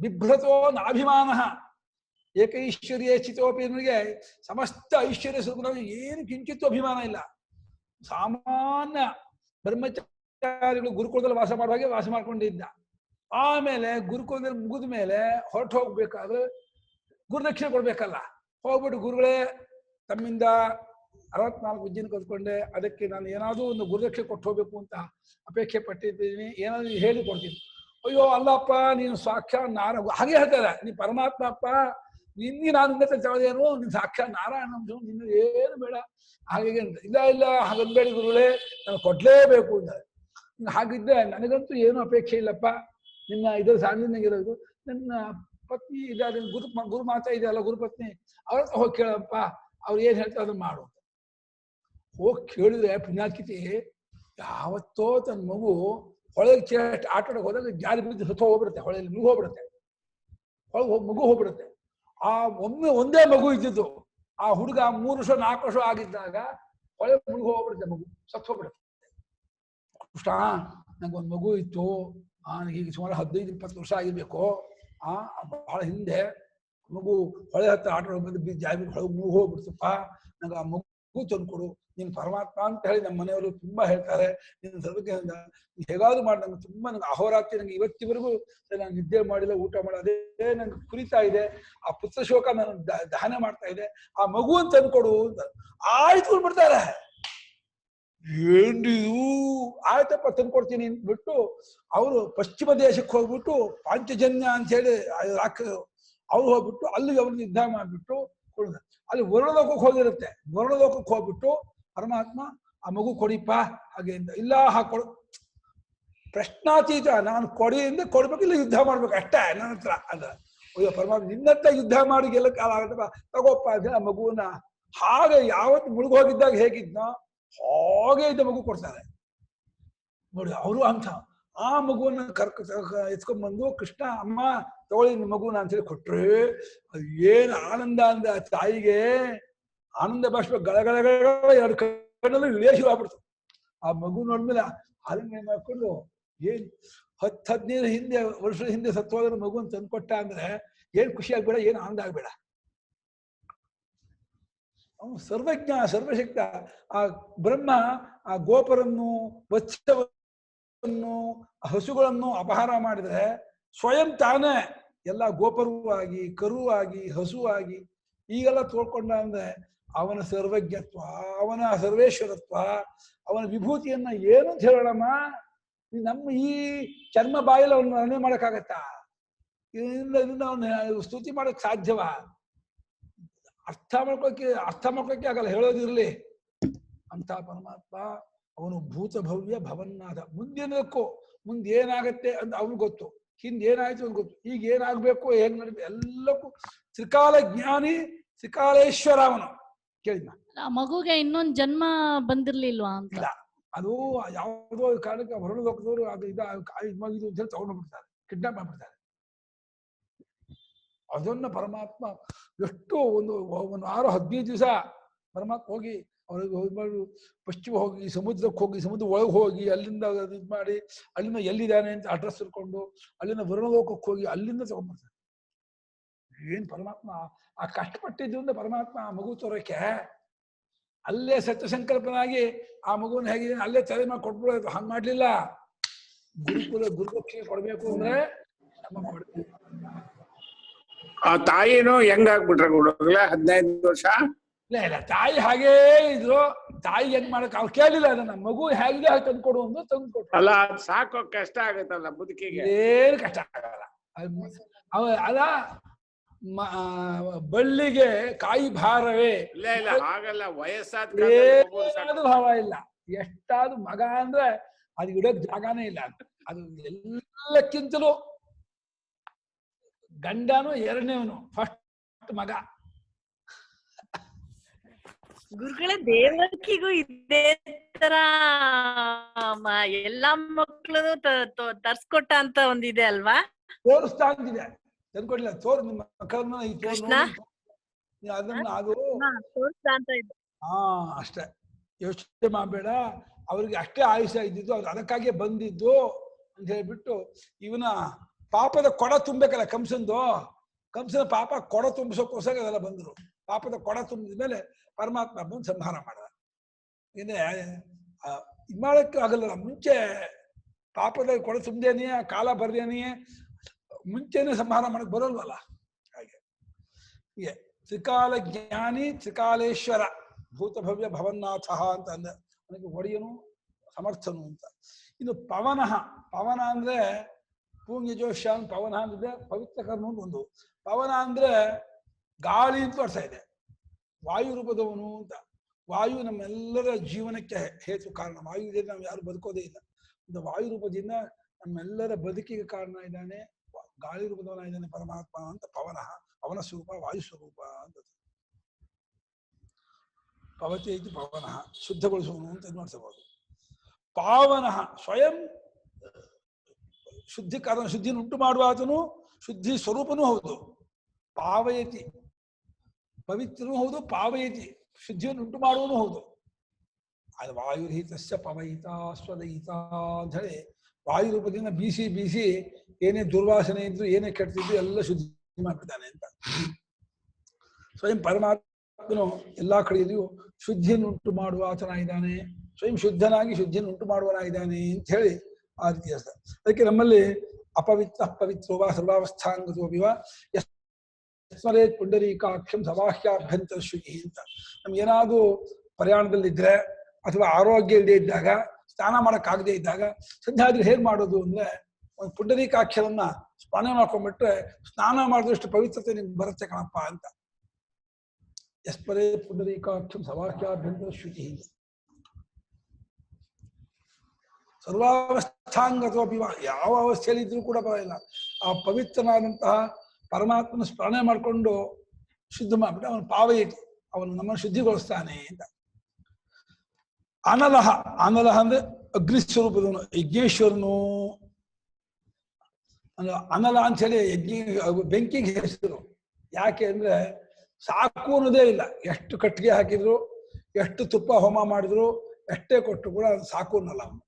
ಬಿಭ್ರತೋ ನಾಭಿಮಾನ ಏಕೈಶ್ವರ್ಯ ಚಿತೋಪಿ ಅವನಿಗೆ ಸಮಸ್ತ ಐಶ್ವರ್ಯ ಸ್ವರೂಪದಲ್ಲಿ ಏನು ಕಿಂಚಿತ್ತು ಅಭಿಮಾನ ಇಲ್ಲ ಸಾಮಾನ್ಯ ಬ್ರಹ್ಮಚಾರಿಗಳು ಗುರುಕುಲದಲ್ಲಿ ವಾಸ ಮಾಡುವಾಗೆ ವಾಸ ಮಾಡ್ಕೊಂಡಿದ್ದ ಆಮೇಲೆ ಗುರುಕುಲದಲ್ಲಿ ಮುಗಿದ ಮೇಲೆ ಹೊರಟು ಹೋಗ್ಬೇಕಾದ್ರೆ ಗುರುದಕ್ಷಿಣೆ ಕೊಡ್ಬೇಕಲ್ಲ ಹೋಗ್ಬಿಟ್ಟು ಗುರುಗಳೇ ತಮ್ಮಿಂದ 64 ವಿದ್ಯೆನ ಕಲ್ತ್ಕೊಂಡೆ ಅದಕ್ಕೆ ನಾನು ಏನಾದ್ರೂ ಒಂದು ಗುರುದಕ್ಷಿಣೆ ಕೊಟ್ಟು ಹೋಗ್ಬೇಕು ಅಂತ ಅಪೇಕ್ಷೆ ಪಟ್ಟಿದ್ದೀನಿ ಏನಾದ್ರು ಹೇಳಿ ಕೊಡ್ತೀನಿ ಅಯ್ಯೋ ಅಲ್ಲಪ್ಪ ನೀನು ಸಾಕ್ಷಾತ್ ನಾರಾಯಣ ಹಾಗೆ ಹೇಳ್ತಾರೆ ನೀ ಪರಮಾತ್ಮ ಅಪ್ಪ ನಿನ್ನೆ ನಾನು ಉನ್ನತ ತಗೊಳ್ಳೇನು ನೀನು ಸಾಕ್ಷಾತ್ ನಾರಾಯಣ ನಿನ್ನ ಏನು ಬೇಡ ಹಾಗೆ ಇಲ್ಲ ಇಲ್ಲ ಹಾಗನ್ಬೇಡಿ ಗುರುಗಳೇ ನಾನು ಕೊಡ್ಲೇಬೇಕು ಅಂತಾರೆ ಹಾಗಿದ್ದೆ ನನಗಂತೂ ಏನು ಅಪೇಕ್ಷೆ ಇಲ್ಲಪ್ಪ ನಿನ್ನ ಇದರ ಸಾನ್ನಿಧ್ಯಾಗಿರೋದು ನನ್ನ ಪತ್ನಿ ಇದ್ದಾರೆ ಗುರು ಮಾತಾ ಇದೆಯಲ್ಲ ಗುರುಪತ್ನಿ ಅವ್ರ ಹತ್ರ ಹೋಗಿ ಕೇಳಪ್ಪ ಅವ್ರು ಏನ್ ಹೇಳ್ತಾರೆ ಅದನ್ನ ಮಾಡು ಹೋಗಿ ಕೇಳಿದ್ರೆ ಪುಣ್ಯಾತ್ಕಿತಿ ಯಾವತ್ತೋ ತನ್ನ ಮಗು ಹೊಳೆಗೆ ಆಟ ಆಡೋಕೆ ಹೋದಾಗ ಜಾರಿ ಬಿದ್ದು ಸತ್ತು ಹೋಗ್ಬಿಡುತ್ತೆ ಹೊಳೆಯಲ್ಲಿ ಮುಗಿ ಹೋಗ್ಬಿಡುತ್ತೆ ಮಗು ಹೋಗ್ಬಿಡುತ್ತೆ ಆ ಒಂದೇ ಮಗು ಇದ್ದಿದ್ದು ಆ ಹುಡುಗ 3 ವರ್ಷ 4 ವರ್ಷ ಆಗಿದ್ದಾಗ ಹೊಳೆ ಮುಳುಗಿ ಹೋಗ್ಬಿಡುತ್ತೆ ಮಗು ಸತ್ತು ಹೋಗ್ಬಿಡುತ್ತೆ ಕೃಷ್ಣ ನಂಗೊಂದು ಮಗು ಇತ್ತು ನನಗೀಗ ಸುಮಾರು 15-20 ವರ್ಷ ಆಗಿರ್ಬೇಕು ಬಹಳ ಹಿಂದೆ ಮಗು ಹೊಳೆ ಹತ್ರ ಆಟ ಬಂದು ಜಾರಿ ಹೊಳೆ ಮುಗಿ ಹೋಗ್ಬಿಡ್ತಪ್ಪ ನಂಗೆ ಆ ಮಗು ಮಗು ತಂದ್ಕೊಡು, ನೀನು ಪರಮಾತ್ಮ ಅಂತ ಹೇಳಿ ನಮ್ಮ ಮನೆಯವರು ತುಂಬಾ ಹೇಳ್ತಾರೆ. ನಿನ್ನ ಸರ್ವಜ್ಞ ಹೇಗಾದ್ರು ಮಾಡಿ, ನಂಗೆ ತುಂಬಾ ನಂಗೆ ಅಹೋರಾತ್ರಿ, ನಂಗೆ ಇವತ್ತಿವರೆಗೂ ನಾನು ನಿದ್ದೆ ಮಾಡಿಲ್ಲ, ಊಟ ಮಾಡಿ ಅದೇ ನಂಗೆ ಕುರಿತಾ ಇದೆ. ಆ ಪುತ್ರ ಶೋಕ ನಾನು ದಹನ ಮಾಡ್ತಾ ಇದೆ. ಆ ಮಗುವನ್ನು ತಂದ್ಕೊಡು ಅಂತ ಆಯ್ತು ಬಿಡ್ತಾರೆ. ಏನಿದು, ಆಯ್ತಪ್ಪ ತಂದ್ಕೊಡ್ತೀನಿ ಅಂದ್ಬಿಟ್ಟು ಅವರು ಪಶ್ಚಿಮ ದೇಶಕ್ಕೆ ಹೋಗ್ಬಿಟ್ಟು ಪಾಂಚಜನ್ಯ ಅಂತ ಹೇಳಿ ಅವ್ರು ಹೋಗ್ಬಿಟ್ಟು ಅಲ್ಲಿಗೆ ಅವ್ರನ್ನ ಯುದ್ಧ ಮಾಡ್ಬಿಟ್ಟು ಅಲ್ಲಿ ವರುಣಲೋಕಕ್ಕೆ ಹೋಗಿರುತ್ತೆ. ವರುಣಲೋಕಕ್ಕೆ ಹೋಗ್ಬಿಟ್ಟು ಪರಮಾತ್ಮ ಆ ಮಗು ಕೊಡಿಪ್ಪ ಹಾಗೆ ಅಂತ, ಇಲ್ಲ ಹಾಕೊಡು, ಪ್ರಶ್ನಾತೀತ, ನಾನು ಕೊಡಿಯಿಂದ ಕೊಡ್ಬೇಕು, ಇಲ್ಲ ಯುದ್ಧ ಮಾಡ್ಬೇಕು ಅಷ್ಟೇ ನನ್ನ ಹತ್ರ ಅದ. ಅಯ್ಯೋ ಪರಮಾತ್ಮ ನಿನ್ನಂತ ಯುದ್ಧ ಮಾಡಿ ಗೆಲ್ಲ ಕಾಲ ಆಗತ್ತಪ್ಪ, ತಗೋಪ್ಪ ಅಂತ ಆ ಮಗುವನ್ನ ಹಾಗೆ ಯಾವತ್ತು ಮುಳುಗೋಗಿದ್ದಾಗ ಹೇಗಿದ್ನೋ ಹಾಗೆ ಇದ್ದ ಮಗು ಕೊಡ್ತಾರೆ ನೋಡಿ. ಅವರು ಅಂತ ಆ ಮಗುವನ್ನ ಎತ್ಕೊಂಡ್ಬಂದು ಕೃಷ್ಣ ಅಮ್ಮ ತಗೊಳ್ಳಿ ನಿಮ್ಮ ಮಗುನ ಅಂತೇಳಿ ಕೊಟ್ರೆ ಏನ್ ಆನಂದ ಅಂದ ತಾಯಿಗೆ. ಆನಂದ ಬಾಷ್ಪ ಗಳಗಳಗಳ ಎರಡು ಕಣ್ಣಲ್ಲೂ ಇಳಿಯ ಶುರು ಆಗ್ಬಿಡ್ತು. ಆ ಮಗು ನೋಡ್ಮೇಲೆ ಹಾಲಿನ ಮಾಡ್ಕೊಂಡು ಏನ್ 10-15 ವರ್ಷದ ಹಿಂದೆ ಸತ್ವಾದ ಮಗುವನ್ನ ತಂದ್ಕೊಟ್ಟ ಅಂದ್ರೆ ಏನ್ ಖುಷಿ ಆಗ್ಬೇಡ, ಏನ್ ಆನಂದ ಆಗ್ಬೇಡ. ಅವನು ಸರ್ವಜ್ಞ ಸರ್ವಶಕ್ತ. ಆ ಬ್ರಹ್ಮ ಆ ಗೋಪರನ್ನು, ವತ್ಸವನ್ನು, ಹಸುಗಳನ್ನು ಅಪಹಾರ ಮಾಡಿದ್ರೆ ಸ್ವಯಂ ತಾನೇ ಎಲ್ಲ ಗೋಪರುವಾಗಿ, ಕರುವಾಗಿ, ಹಸುವಾಗಿ ಈಗೆಲ್ಲ ತೋಳ್ಕೊಂಡ ಅಂದ್ರೆ ಅವನ ಸರ್ವಜ್ಞತ್ವ, ಅವನ ಸರ್ವೇಶ್ವರತ್ವ, ಅವನ ವಿಭೂತಿಯನ್ನ ಏನು ಅಂತ ಹೇಳೋಣಮ್ಮ. ನಮ್ಮ ಈ ಚರ್ಮ ಬಾಯಲ್ಲಿ ಅವನ್ನ ವರ್ಣನೆ ಮಾಡಕ್ಕಾಗತ್ತಾ? ಇದರಿಂದ ಅವನ್ನ ಸ್ತುತಿ ಮಾಡಕ್ ಸಾಧ್ಯವಾ? ಅರ್ಥ ಮಾಡ್ಕೊಳಕ್ಕೆ ಆಗಲ್ಲ, ಹೇಳೋದಿರ್ಲಿ. ಅಂತ ಪರಮಾತ್ಮ ಅವನು ಭೂತ ಭವ್ಯ ಭವನ್ನಾದ. ಮುಂದೇನಕ್ಕೂ ಮುಂದೆ ಏನಾಗತ್ತೆ ಅಂತ ಅವನು ಗೊತ್ತು, ಹಿಂದೆ ಏನಾಯ್ತು ಅಂತ ಗೊತ್ತು, ಈಗ ಏನಾಗ್ಬೇಕು, ಹೇಗ್ ನಡೀಬೇಕು ಎಲ್ಲಕ್ಕೂ ತ್ರಿಕಾಲ ಜ್ಞಾನಿ, ತ್ರಿಕಾಲೇಶ್ವರ ಅವನು. ಕೇಳಿದ್ನ ಆ ಮಗುಗೆ ಇನ್ನೊಂದ್ ಜನ್ಮ ಬಂದಿರ್ಲಿಲ್ವಾ ಅಂತ? ಇಲ್ಲ, ಅದು ಯಾವುದೋ ಕಾರಣಕ್ಕೆ ಹೊರಡೋದವರು ಅದು ಇದು ಅಂತ ಹೇಳಿ ತಗೊಂಡ್ಬಿಡ್ತಾರೆ, ಕಿಡ್ನಾಪ್ ಮಾಡ್ಬಿಡ್ತಾರೆ. ಅದನ್ನ ಪರಮಾತ್ಮ ಎಷ್ಟು ಒಂದು 6-15 ದಿವಸ ಪರಮಾತ್ಮ ಹೋಗಿ ಅವ್ರಿಗೆ ಹೋಗಿ ಪಶ್ಚಿಮ ಹೋಗಿ ಸಮುದ್ರಕ್ಕೆ ಹೋಗಿ, ಸಮುದ್ರ ಒಳಗೆ ಹೋಗಿ ಅಲ್ಲಿಂದ ಇದು ಮಾಡಿ, ಅಲ್ಲಿಂದ ಎಲ್ಲಿದ್ದಾನೆ ಅಂತ ಅಡ್ರೆಸ್ ತಿಳ್ಕೊಂಡು ಅಲ್ಲಿಂದ ವರುಣಲೋಕಕ್ಕೆ ಹೋಗಿ ಅಲ್ಲಿಂದ ತಗೊಂಡ್ಬರ್ತಾರೆ. ಏನ್ ಪರಮಾತ್ಮ ಆ ಕಷ್ಟಪಟ್ಟಿದ್ರಿಂದ ಪರಮಾತ್ಮ ಆ ಮಗು ತೋರಕ್ಕೆ ಅಲ್ಲೇ ಸತ್ಯ ಸಂಕಲ್ಪನಾಗಿ ಆ ಮಗುವನ್ನ ಹೇಗೆ ಅಲ್ಲೇ ತಲೆ ಮಾಡಿ ಕೊಟ್ಬಿಡೋದು. ಹಂಗ್ ಮಾಡ್ಲಿಲ್ಲ. ಗುರುದಕ್ಷಿಣೆ ಕೊಡ್ಬೇಕು ಅಂದ್ರೆ ನಮ್ಮ ಕೊಡ್ತೀವಿ. ಆ ತಾಯಿನೂ ಹೆಂಗಾಗ್ಬಿಟ್ರ ಹುಡುಗ್ಲ 15 ವರ್ಷ? ಇಲ್ಲ ತಾಯಿ ಹಾಗೇ ಇದ್ರು. ತಾಯಿ ಹೆಂಗ್ ಮಾಡಕ್ ಅವ್ರು ಕೇಳಿಲ್ಲ, ಅದನ್ನ ಮಗು ಹೇಗಿದೆ ಹಾಗೆ ತಂದ್ಕೊಡು ಅಂದ್ರೆ ತಂದ್ಕೊಟ್ರು. ಅಲ್ಲ ಸಾಕೋ ಕಷ್ಟ ಆಗತ್ತಲ್ಲ ಬದುಕಿಗೆ. ಏನು ಕಷ್ಟ ಆಗಲ್ಲ. ಅದ ಬಳ್ಳಿಗೆ ಕಾಯಿ ಭಾರವೇ. ಇಲ್ಲ ಇಲ್ಲ ಹಾಗಲ್ಲ, ವಯಸ್ಸಾದ ಭಾವ ಇಲ್ಲ. ಎಷ್ಟಾದ್ರು ಮಗ ಅಂದ್ರೆ ಅದು ಇಡೋಕ್ ಜಾಗನೇ ಇಲ್ಲ. ಅದು ಎಲ್ಲಕ್ಕಿಂತಲೂ ಗಂಡನು ಎರಡನೇವನು, ಫಸ್ಟ್ ಮಗ. ಗುರುಗಳೇ ದೇವಕಿಗೂ ಇದೇ ತರ ಎಲ್ಲಾ ಮಕ್ಳು ತರ್ಸ್ಕೊಟ್ಟ ಅಂತ ಒಂದಿದೆ ಅಲ್ವಾ? ತೋರಿಸ್ತಾ ಅಂತಿದೆ, ತಂದ್ಕೊಡ್ಲಿಲ್ಲ. ತೋರ್ ನಿಮ್ಮ ಮಕ್ಕಳನ್ನ ಈ ಅದನ್ನ ಅದು ತೋರಿಸ್ತಾ ಅಂತ ಇದೆ. ಅಷ್ಟೇ, ಯೋಚನೆ ಮಾಡಬೇಡ. ಅವ್ರಿಗೆ ಅಷ್ಟೇ ಆಯುಷ್ಯ ಇದ್ದಿದ್ದು, ಅವ್ರು ಅದಕ್ಕಾಗಿಯೇ ಬಂದಿದ್ದು ಅಂತ ಹೇಳ್ಬಿಟ್ಟು ಇವನ ಪಾಪದ ಕೊಡ ತುಂಬಬೇಕಲ್ಲ ಕಂಸನ ಪಾಪ ಕೊಡ ತುಂಬಿಸೋಕ್ಕೋಸ್ಕರ ಅದೆಲ್ಲ ಬಂದ್ರು. ಪಾಪದ ಕೊಡ ತುಂಬಿದ ಮೇಲೆ ಪರಮಾತ್ಮ ಬಂದು ಸಂಹಾರ ಮಾಡಿದ. ಏನೇ ಇದು ಮಾಡಕ್ಕೆ ಆಗಲ್ಲ. ಮುಂಚೆ ಪಾಪದ ಕೊಡ ತುಂಬ್ದೇನೆಯೇ, ಕಾಲ ಬರ್ದೇನೆಯೇ ಮುಂಚೆನೆ ಸಂಹಾರ ಮಾಡಕ್ ಬರೋಲ್ವಲ್ಲ. ಹಾಗೆ ತ್ರಿಕಾಲ ಜ್ಞಾನಿ, ತ್ರಿಕಾಲೇಶ್ವರ, ಭೂತಭವ್ಯ ಭವನ್ನಾಥ ಅಂತ ಅಂದ. ನನಗೆ ಒಡೆಯನು, ಸಮರ್ಥನು ಅಂತ. ಇನ್ನು ಪವನಃ, ಪವನ ಅಂದ್ರೆ ಪೂಂಗ್ಯಜೋಶ್ಯಾನ್ ಪವನ ಅಂದ್ರೆ ಪವಿತ್ರ ಕರ್ಮ ಒಂದು. ಪವನ ಅಂದ್ರೆ ಗಾಳಿ ಅಂತ ಅರ್ಥ ಇದೆ. ವಾಯು ರೂಪದವನು ಅಂತ. ವಾಯು ನಮ್ಮೆಲ್ಲರ ಜೀವನಕ್ಕೆ ಹೇತು ಕಾರಣ. ವಾಯು ಇದ್ರೆ ನಾವು ಯಾರು ಬದುಕೋದೇ ಇಲ್ಲ. ಅಂತ ವಾಯು ರೂಪದಿಂದ ನಮ್ಮೆಲ್ಲರ ಬದುಕಿಗೆ ಕಾರಣ ಇದ್ದಾನೆ. ಗಾಳಿ ರೂಪದವನಾಗಿದ್ದಾನೆ ಪರಮಾತ್ಮ ಅಂತ ಪವನ. ಪವನ ಸ್ವರೂಪ, ವಾಯು ಸ್ವರೂಪ ಅಂತ. ಪವತೆ ಇದು ಪವನ, ಶುದ್ಧಗೊಳಿಸುವನು ಅಂತ ನೋಡ್ಸಬಹುದು. ಪಾವನ ಸ್ವಯಂ ಶುದ್ಧೀಕರಣ, ಶುದ್ಧಿಯನ್ನು ಉಂಟು ಮಾಡುವ ಆತನು ಶುದ್ಧಿ ಸ್ವರೂಪನೂ ಹೌದು. ಪಾವಯತಿ, ಪವಿತ್ರನೂ ಹೌದು. ಪಾವಯತಿ, ಶುದ್ಧಿಯನ್ನು ಉಂಟು ಮಾಡುವನು ಹೌದು. ಅದು ವಾಯುರಹಿತಸ್ಯ ಪವಯಿತ ಸ್ವದಯಿತ ಅಂತ ಹೇಳಿ ವಾಯು ರೂಪದಿಂದ ಬೀಸಿ ಬೀಸಿ ಏನೇ ದುರ್ವಾಸನೆ ಇದ್ರು, ಏನೇ ಕೆಡ್ತಿದ್ರು ಎಲ್ಲ ಶುದ್ಧಿ ಮಾಡ್ಬಿಡ್ತಾನೆ ಅಂತ. ಸ್ವಯಂ ಪರಮಾತ್ಮ ಪರಮಾತ್ಮನು ಎಲ್ಲಾ ಕಡೆಯಲ್ಲಿಯೂ ಶುದ್ಧಿಯನ್ನು ಉಂಟು ಮಾಡುವ ಆತನಾಗಿದ್ದಾನೆ, ಸ್ವಯಂ ಶುದ್ಧನಾಗಿ ಶುದ್ಧಿಯನ್ನು ಉಂಟು ಮಾಡುವನಾಗಿದ್ದಾನೆ ಅಂತ ಹೇಳಿ ಆ ರೀತಿ ಹೇಳ್ತಾರೆ. ಅದಕ್ಕೆ ನಮ್ಮಲ್ಲಿ ಅಪವಿತ್ರೋ ಸರ್ವಾವಸ್ಥಾಂಗತೋಪಿವ ಸ್ಮರೇತ್ ಪುಂಡರೀಕಾಕ್ಷಂ ಸಬಾಹ್ಯಾಭ್ಯಂತರ ಶುಚಿ ಅಂತ. ನಮ್ಗೇನಾದ್ರೂ ಪ್ರಯಾಣದಲ್ಲಿದ್ರೆ ಅಥವಾ ಆರೋಗ್ಯ ಇಲ್ಲದೆ ಇದ್ದಾಗ, ಸ್ನಾನ ಮಾಡಕ್ಕಾಗದೇ ಇದ್ದಾಗ ಸದ್ಯಾದ್ರೆ ಹೇಗ್ ಮಾಡೋದು ಅಂದ್ರೆ ಒಂದು ಪುಂಡರೀಕಾಕ್ಷರನ್ನ ಸ್ಮರಣೆ ಮಾಡ್ಕೊಂಡ್ಬಿಟ್ರೆ ಸ್ನಾನ ಮಾಡಿದಷ್ಟು ಪವಿತ್ರತೆ ನಿಮ್ಗೆ ಬರುತ್ತೆ ಕಣಪ್ಪ ಅಂತ. ಯಸ್ಮರೇತ್ ಪುಂಡರೀಕಾಕ್ಷಂ ಸಬಾಹ್ಯಾಭ್ಯಂತರ ಶುಚಿ. ಸರ್ವಾವಸ್ಥಾಂಗತೋಪಿವ, ಯಾವ ಅವಸ್ಥೆಯಲ್ಲಿ ಇದ್ರೂ ಕೂಡ ಪರವಾಗಿಲ್ಲ, ಆ ಪವಿತ್ರನಾದಂತಹ ಪರಮಾತ್ಮನ ಸ್ಮರಣೆ ಮಾಡಿಕೊಂಡು ಶುದ್ಧ ಮಾಡ್ಬಿಟ್ಟು ಅವನು ಪಾವಯತಿ, ಅವನು ನಮ್ಮನ್ನು ಶುದ್ಧಿಗೊಳಿಸ್ತಾನೆ ಅಂತ. ಅನಲಹ, ಅನಲಹ ಅಂದ್ರೆ ಅಗ್ನಿ ಸ್ವರೂಪದವನು, ಯಜ್ಞೇಶ್ವರನು. ಅನಲ ಅಂತ ಹೇಳಿ ಬೆಂಕಿಗೆ ಹೆಸರು. ಯಾಕೆ ಅಂದ್ರೆ ಸಾಕು ಅನ್ನೋದೇ ಇಲ್ಲ. ಎಷ್ಟು ಕಟ್ಟಿಗೆ ಹಾಕಿದ್ರು, ಎಷ್ಟು ತುಪ್ಪ ಹೋಮ ಮಾಡಿದ್ರು, ಎಷ್ಟೇ ಕೊಟ್ಟರು ಕೂಡ ಅದು ಸಾಕು ಅನ್ನಲ್ಲ ಅವನು.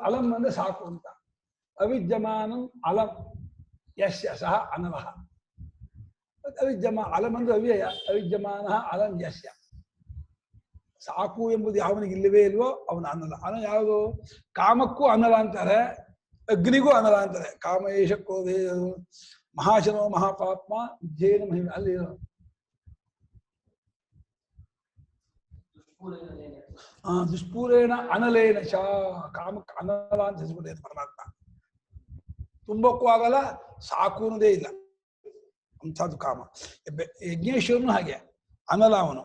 ಅಲಂ ಅಂದ್ರೆ ಸಾಕು ಅಂತ. ಅವಿದ್ಯಮಾನಂ ಅಲಂ ಯಸ್ಯ ಸಹ ಅನಲಹ. ಅಲಂ ಅಂದ್ರೆ ಅವ್ಯಯ, ಅವಿದ್ಯಮಾನ ಅಲಂ ಯಸ್ಯ. ಸಾಕು ಎಂಬುದು ಯಾವನಿಗೆ ಇಲ್ಲವೇ ಇಲ್ವೋ ಅವನು ಅನಲ. ಅನ ಯಾವುದು? ಕಾಮಕ್ಕೂ ಅನಲ ಅಂತಾರೆ, ಅಗ್ನಿಗೂ ಅನಲ ಅಂತಾರೆ. ಕಾಮ ಏಷ ಕ್ರೋಧೇ ಮಹಾಶನೋ ಮಹಾಪಾತ್ಮ ಜೇನ ಮಹಿಮೆ. ಅಲ್ಲಿ ದುಷ್ಪೂರೇಣ ಅನಲೇನ ಚ, ಕಾಮಕ್ಕೆ ಅನಲ ಅಂತ ಹೆಸರುಬಿಟ್ಟೆ ಪರಮಾತ್ಮ. ತುಂಬಕ್ಕೂ ಆಗಲ್ಲ, ಸಾಕು ಅನ್ನೋದೇ ಇಲ್ಲ ಅಂಥದ್ದು ಕಾಮ. ಯಜ್ಞೇಶ್ವರನು ಹಾಗೆ ಅನಲ, ಅವನು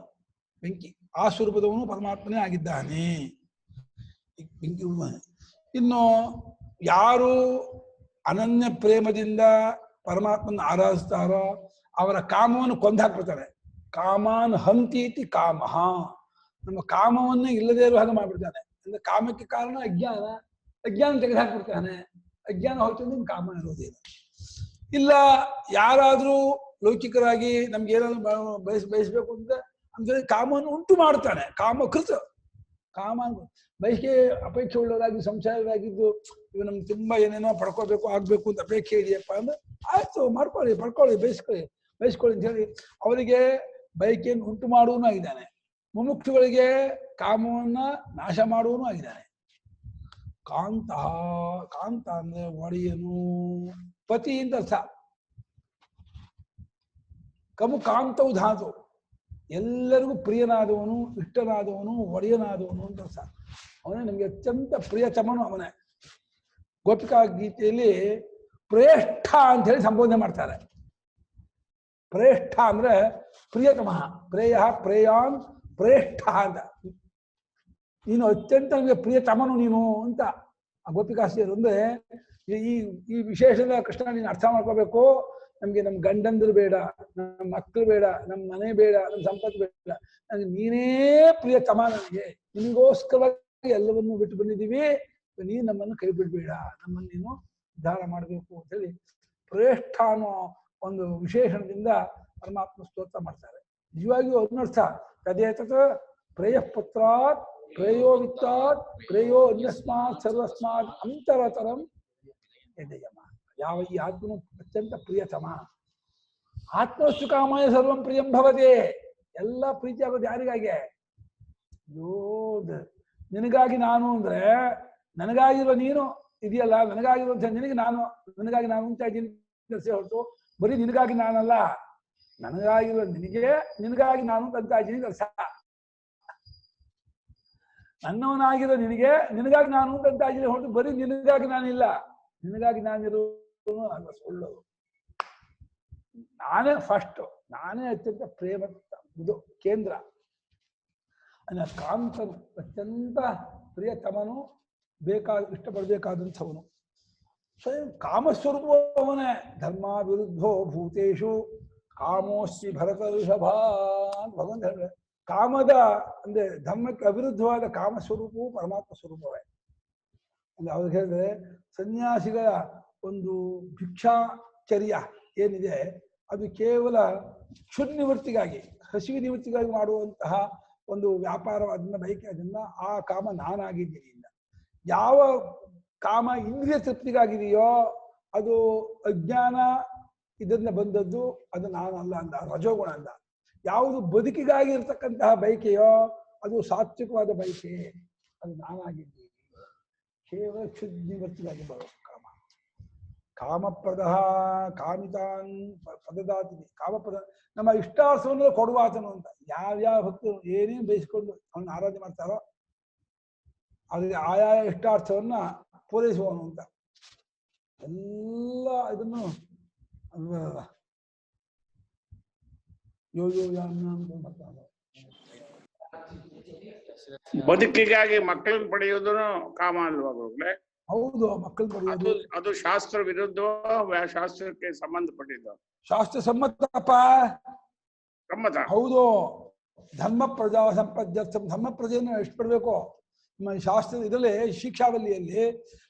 ಬೆಂಕಿ. ಆ ಸ್ವರೂಪದವನು ಪರಮಾತ್ಮನೇ ಆಗಿದ್ದಾನೆ. ಬೆಂಕಿ. ಇನ್ನು ಯಾರು ಅನನ್ಯ ಪ್ರೇಮದಿಂದ ಪರಮಾತ್ಮನ ಆರಾಧಿಸ್ತಾರೋ ಅವರ ಕಾಮವನ್ನು ಕೊಂದಾಕ್ಬಿಡ್ತಾನೆ. ಕಾಮಾನ್ ಹಂತೀತಿ ಕಾಮಃ. ನಮ್ಮ ಕಾಮವನ್ನೇ ಇಲ್ಲದೇ ಇರೋ ಹಾಗೆ ಮಾಡ್ಬಿಡ್ತಾನೆ. ಅಂದ್ರೆ ಕಾಮಕ್ಕೆ ಕಾರಣ ಅಜ್ಞಾನ, ಅಜ್ಞಾನ ತೆಗೆದುಹಾಕ್ಬಿಡ್ತಾನೆ. ಅಜ್ಞಾನ ಹೋಯ್ತು ಅಂದ್ರೆ ಕಾಮ ಇರೋದಿಲ್ಲ. ಇಲ್ಲ ಯಾರಾದ್ರೂ ಲೌಕಿಕರಾಗಿ ನಮ್ಗೆ ಏನಾದ್ರು ಬಯಸ್ಬೇಕು ಅಂದ್ರೆ ಕಾಮವನ್ನು ಉಂಟು ಮಾಡ್ತಾನೆ. ಕಾಮಕೃತ. ಕಾಮ ಬಯಕೆ ಅಪೇಕ್ಷೆ ಉಳ್ಳವರಾಗಿ ಸಂಸಾರರಾಗಿದ್ದು ಇವು ನಮ್ಗೆ ತುಂಬಾ ಏನೇನೋ ಪಡ್ಕೋಬೇಕು ಆಗ್ಬೇಕು ಅಂತ ಅಪೇಕ್ಷೆ ಇದೆಯಪ್ಪ ಅಂದ್ರೆ ಆಯ್ತು, ಪಡ್ಕೊಳ್ಳಿ ಬಯಸ್ಕೊಳ್ಳಿ ಅಂತ ಹೇಳಿ ಅವರಿಗೆ ಬಯಕೆಯನ್ನು ಉಂಟು ಮಾಡುವನು ಆಗಿದ್ದಾನೆ. ಮುಮುಕ್ಷುಗಳಿಗೆ ಕಾಮವನ್ನ ನಾಶ ಮಾಡುವನು ಆಗಿದ್ದಾನೆ. ಕಾಂತ, ಕಾಂತ ಅಂದ್ರೆ ಒಡೆಯನು, ಪತಿ ಅಂತ ಅರ್ಥ. ಕಮು ಕಾಂತವು ಧಾತು, ಎಲ್ಲರಿಗೂ ಪ್ರಿಯನಾದವನು, ಇಷ್ಟನಾದವನು, ಒಡೆಯನಾದವನು ಅಂತ ಅರ್ಥ. ಅವನೇ ನಮ್ಗೆ ಅತ್ಯಂತ ಪ್ರಿಯತಮನು ಅವನೇ. ಗೋಪಿಕಾ ಗೀತೆಯಲ್ಲಿ ಪ್ರೇಷ್ಠ ಅಂತ ಹೇಳಿ ಸಂಬೋಧನೆ ಮಾಡ್ತಾರೆ. ಪ್ರೇಷ್ಠ ಅಂದ್ರೆ ಪ್ರಿಯತಮ, ಪ್ರೇಯ ಪ್ರೇಯಾನ್ ಪ್ರೇಷ್ಠ ಅಂತ. ನೀನು ಅತ್ಯಂತ ನಮಗೆ ಪ್ರಿಯತಮನು ನೀನು ಅಂತ ಆ ಗೋಪಿಕಾಸ್ತಿಯರು. ಅಂದ್ರೆ ಈ ವಿಶೇಷದ ಕೃಷ್ಣ ನೀನು ಅರ್ಥ ಮಾಡ್ಕೋಬೇಕು. ನಮ್ಗೆ ನಮ್ಮ ಗಂಡಂದ್ರು ಬೇಡ, ನಮ್ಮ ಮಕ್ಕಳು ಬೇಡ, ನಮ್ಮ ಮನೆ ಬೇಡ, ನಮ್ಮ ಸಂಪತ್ತು ಬೇಡ, ನನಗೆ ನೀನೇ ಪ್ರಿಯತಮ. ನನಗೆ ನಿನಗೋಸ್ಕರವಾಗಿ ಎಲ್ಲವನ್ನೂ ಬಿಟ್ಟು ಬಂದಿದ್ದೀವಿ, ನೀನು ನಮ್ಮನ್ನು ಕೈ ಬಿಡ್ಬೇಡ, ನಮ್ಮನ್ನು ನೀನು ಉದ್ಧಾರ ಮಾಡಬೇಕು ಅಂತ ಹೇಳಿ ಪ್ರೇಷ್ಠ ಅನ್ನೋ ಒಂದು ವಿಶೇಷಣದಿಂದ ಪರಮಾತ್ಮ ಸ್ತೋತ್ರ ಮಾಡ್ತಾರೆ. ನಿಜವಾಗಿಯೂ ಅದನ್ನರ್ಥ ತದೇತತ್ ಪ್ರೇಯ ಪುತ್ರಾತ್ ಪ್ರೇಯೋ ವಿತ್ತಾತ್ ಪ್ರೇಯೋ ಅನ್ಯಸ್ಮಾತ್ ಸರ್ವಸ್ಮಾತ್ ಅಂತರತರಂ ಯದಯಮ. ಯಾವ ಈ ಆತ್ಮನು ಅತ್ಯಂತ ಪ್ರಿಯತಮ. ಆತ್ಮಸ್ತು ಕಾಮಾಯ ಸರ್ವಂ ಪ್ರಿಯಂ ಭವತೆ. ಎಲ್ಲ ಪ್ರೀತಿ ಆಗೋದು ಯಾರಿಗಾಗೆ? ನಿನಗಾಗಿ ನಾನು ಅಂದ್ರೆ ನನಗಾಗಿರುವ ನೀನು ಇದೆಯಲ್ಲ, ನನಗಾಗಿರುವಂತ ನಿನಗೆ ನಾನು, ನನಗಾಗಿ ನಾನು ಅಂತ ಇದ್ದೀನಿ ಹೊರತು ಬರೀ ನಿನಗಾಗಿ ನಾನಲ್ಲ, ನನಗಾಗಿರುವ ನಿನಗೆ, ನಿನಗಾಗಿ ನಾನು ಅಂತ ಇದ್ದೀನಿ ಕೆಲಸ. ನನ್ನವನಾಗಿರೋ ನಿನಗೆ, ನಿನಗಾಗಿ ನಾನು ಅಂತ ಇದ್ದೀನಿ ಹೊರತು ಬರೀ ನಿನಗಾಗಿ ನಾನಿಲ್ಲ. ನಿನಗಾಗಿ ನಾನಿರುವುದು ಅಲ್ಲ, ಸುಳ್ಳು. ನಾನೇ ಫಸ್ಟ್, ನಾನೇ ಅತ್ಯಂತ ಪ್ರೇಮ ಇದು ಕೇಂದ್ರ. ಕಾಂತನು ಅತ್ಯಂತ ಪ್ರಿಯತಮನು, ಇಷ್ಟಪಡಬೇಕಾದಂಥವನು. ಸ್ವಯಂ ಕಾಮಸ್ವರೂಪವನೇ. ಧರ್ಮ ವಿರುದ್ಧೋ ಭೂತೇಶು ಕಾಮೋಸ್ತಿ ಭರತ ಋಷಭ ಅಂತ ಭಗವಂತ ಹೇಳಿದ್ರೆ, ಕಾಮದ ಅಂದ್ರೆ ಧರ್ಮಕ್ಕೆ ಅವಿರುದ್ಧವಾದ ಕಾಮಸ್ವರೂಪವು ಪರಮಾತ್ಮ ಸ್ವರೂಪವೇ. ಅಂದ್ರೆ ಅವ್ರಿಗೆ ಹೇಳಿದ್ರೆ ಸನ್ಯಾಸಿಗಳ ಒಂದು ಭಿಕ್ಷಾಚರ್ಯ ಏನಿದೆ ಅದು ಕೇವಲ ಕ್ಷುದ್ ನಿವೃತ್ತಿಗಾಗಿ, ಹಸಿವು ನಿವೃತ್ತಿಗಾಗಿ ಮಾಡುವಂತಹ ಒಂದು ವ್ಯಾಪಾರ. ಅದನ್ನ ಬಯಕೆ, ಅದನ್ನ ಆ ಕಾಮ ನಾನಾಗಿದ್ದೀನಿ ಇಲ್ಲ. ಯಾವ ಕಾಮ ಇಂದ್ರಿಯ ತೃಪ್ತಿಗಾಗಿದೆಯೋ ಅದು ಅಜ್ಞಾನ ಇದನ್ನ ಬಂದದ್ದು, ಅದು ನಾನಲ್ಲ ಅಂದ, ರಜೋಗುಣ ಅಂದ. ಯಾವುದು ಬದುಕಿಗಾಗಿ ಇರ್ತಕ್ಕಂತಹ ಬಯಕೆಯೋ ಅದು ಸಾತ್ವಿಕವಾದ ಬಯಕೆ, ಅದು ನಾನಾಗಿದ್ದೀನಿ. ಕೇವಲ ಕ್ಷುದ್ನಿವೃತ್ತಿಗಾಗಿ ಬರೋ ಕಾಮ. ಕಾಮಪ್ರದ ಕಾಮಿತಾನ್ ಪದದಾತಿ. ಕಾಮಪದ ನಮ್ಮ ಇಷ್ಟಾರ್ಥವನ್ನು ಕೊಡುವಾತನು ಅಂತ. ಯಾವ್ಯಾವ ಭಕ್ತರು ಏನೇನು ಬಯಸಿಕೊಂಡು ಅವನ್ನ ಆರಾಧನೆ ಮಾಡ್ತಾರೋ ಅದ್ರಿಗೆ ಆಯಾಯ ಇಷ್ಟಾರ್ಥವನ್ನ ಪೂರೈಸುವವನು ಅಂತ. ಎಲ್ಲ ಇದನ್ನು ಬದುಕಿಗಾಗಿ ಮಕ್ಕಳನ್ನ ಪಡೆಯೋದು ಕಾಮ ಅಲ್ವಾ ಗುರುಗಳೇ? ಹೌದು, ಮಕ್ಕಳು ಪಡೆಯೋದು ಅದು ಶಾಸ್ತ್ರ ವಿರುದ್ಧವೋ ಶಾಸ್ತ್ರಕ್ಕೆ ಸಂಬಂಧಪಟ್ಟಿದ್ದು? ಶಾಸ್ತ್ರ ಸಮ್ಮತಪ್ಪ, ಸಮ್ಮತ. ಹೌದು. ಧರ್ಮ ಪ್ರಜಾ ಸಂಪದ್ಯರ್ಥ, ಧರ್ಮ ಪ್ರಜೆಯನ್ನು ಎಷ್ಟು ಪಡಬೇಕು ನಿಮ್ಮ ಶಾಸ್ತ್ರದ ಇದರಲ್ಲಿ ಶಿಕ್ಷಾವಲಿಯಲ್ಲಿ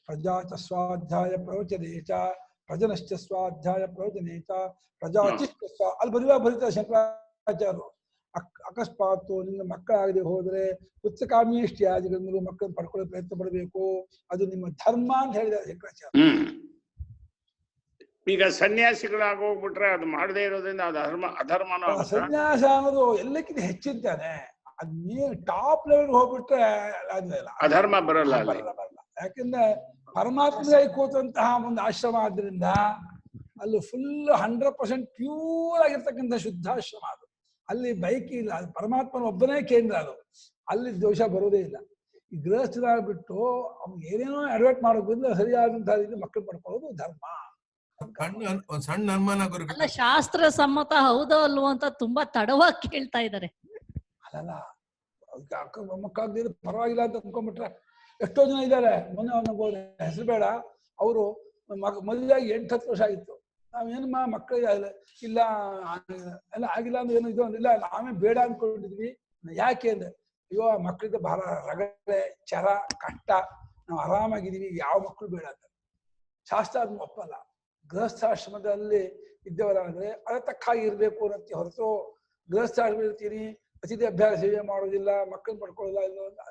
ಪ್ರಜಾಚ ಸ್ವಾಧ್ಯಾಯ ಪ್ರವಚನೇಚ ಪ್ರಜನಶ್ಚ ಸ್ವಾಧ್ಯಾಯ ಪ್ರವಚನೇಚ ಪ್ರಜಾಚಿಷ್ಟ ಅಲ್ಲಿ ಬರೀತಾರೆ ಶಂಕರಾಚಾರ್ಯರು. ಅಕಸ್ಮಾತ್ ನಿನ್ನ ಮಕ್ಕಳಾಗದೆ ಹೋದರೆ ಪುತ್ರಕಾಮಿಷ್ಟಿಯಾದಿಗಳಿಂದಲೂ ಮಕ್ಕಳನ್ನು ಪಡ್ಕೊಳ್ಳೋ ಪ್ರಯತ್ನ ಪಡಬೇಕು, ಅದು ನಿಮ್ಮ ಧರ್ಮ ಅಂತ ಹೇಳಿದ್ದಾರೆ ಶಂಕರಾಚಾರ್ಯ. ಈಗ ಸನ್ಯಾಸಿಗಳಾಗೋಗ್ಬಿಟ್ರೆ ಅದು ಮಾಡದೇ ಇರೋದ್ರಿಂದ ಅದು ಅಧರ್ಮನೋ? ಸನ್ಯಾಸ ಅನ್ನೋದು ಎಲ್ಲಕ್ಕಿಂತ ಹೆಚ್ಚಿದ್ದಾನೆ. ಅದ್ನೇ ಟಾಪ್ ಲೆವೆಲ್ ಹೋಗ್ಬಿಟ್ರೆ ಅಧರ್ಮ ಬರಲ್ಲ. ಯಾಕಂದ್ರೆ ಪರಮಾತ್ಮಗಾಗಿ ಕೂತಂತಹ ಒಂದು ಆಶ್ರಮ ಆದ್ರಿಂದ ಅಲ್ಲಿ ಫುಲ್ 100% ಪ್ಯೂರ್ ಆಗಿರ್ತಕ್ಕಂಥ ಶುದ್ಧಾಶ್ರಮ ಅದು. ಅಲ್ಲಿ ಬೈಕ್ ಇಲ್ಲ, ಅದು ಪರಮಾತ್ಮನ ಒಬ್ಬನೇ ಕೇಂದ್ರ, ಅದು ಅಲ್ಲಿ ದೋಷ ಬರೋದೇ ಇಲ್ಲ. ಈ ಗೃಹಸ್ಥರಾಗ್ಬಿಟ್ಟು ಅವ್ನು ಏನೇನೋ ಅಡ್ವರ್ಟ್ ಮಾಡೋದ್ರಿಂದ ಸರಿಯಾದಂತಹ ರೀತಿ ಮಕ್ಕಳು ಪಡ್ಕೊಳ್ಳೋದು ಧರ್ಮ. ಒಂದ್ ಸಣ್ಣ ಅನುಮಾನ ಅಲ್ಲ, ಶಾಸ್ತ್ರ ಸಮ್ಮತ ಹೌದೋ ಅಲ್ವೋ ಅಂತ ತುಂಬಾ ತಡವಾಗಿ ಕೇಳ್ತಾ ಇದ್ದಾರೆ. ಅಲ್ಲಲ್ಲ, ಅಕ್ಕ ಮೊಮ್ಮಕ್ಕಾಗ್ದಿದ್ರೆ ಪರವಾಗಿಲ್ಲ ಅಂತ ಅನ್ಕೊಂಡ್ಬಿಟ್ರೆ ಎಷ್ಟೋ ಜನ ಇದ್ದಾರೆ. ಮೊನ್ನೆ ಅವ್ನಿಗೆ ಹೆಸರು ಬೇಡ, ಅವರು ಮದುವೆಯಾಗಿ 8-10 ವರ್ಷ ಆಗಿತ್ತು. ನಾವೇನಮ್ಮ ಮಕ್ಕಳಿಗೆ ಇಲ್ಲ ಎಲ್ಲ ಆಗಿಲ್ಲ ಅಂದ್ರೆ ಏನು ಇದು ಅಂದಿಲ್ಲ, ನಾವೇ ಬೇಡ ಅನ್ಕೊಂಡಿದ್ವಿ. ಯಾಕೆ ಅಂದ್ರೆ ಅಯ್ಯೋ ಮಕ್ಕಳಿಗೆ ಬಹಳ ರಗಳೆ ಚರ ಕಷ್ಟ, ನಾವು ಆರಾಮಾಗಿದ್ದೀವಿ, ಯಾವ ಮಕ್ಕಳು ಬೇಡ ಅಂತ. ಶಾಸ್ತ್ರ ಅದನ್ನ ಒಪ್ಪಲ್ಲ. ಗೃಹಸ್ಥಾಶ್ರಮದಲ್ಲಿ ಇದ್ದವರಾದ್ರೆ ಅದ ತಕ್ಕಾಗಿ ಇರ್ಬೇಕು ಅನ್ನತ್ತೆ ಹೊರತು ಗೃಹಸ್ಥಾಶ್ರಮ ಇರ್ತೀನಿ ಅತಿಥಿ ಅಭ್ಯಾಸ ಸೇವೆ ಮಾಡೋದಿಲ್ಲ, ಮಕ್ಕಳನ್ನ ಪಡ್ಕೊಳ್ಳೋದಿಲ್ಲ,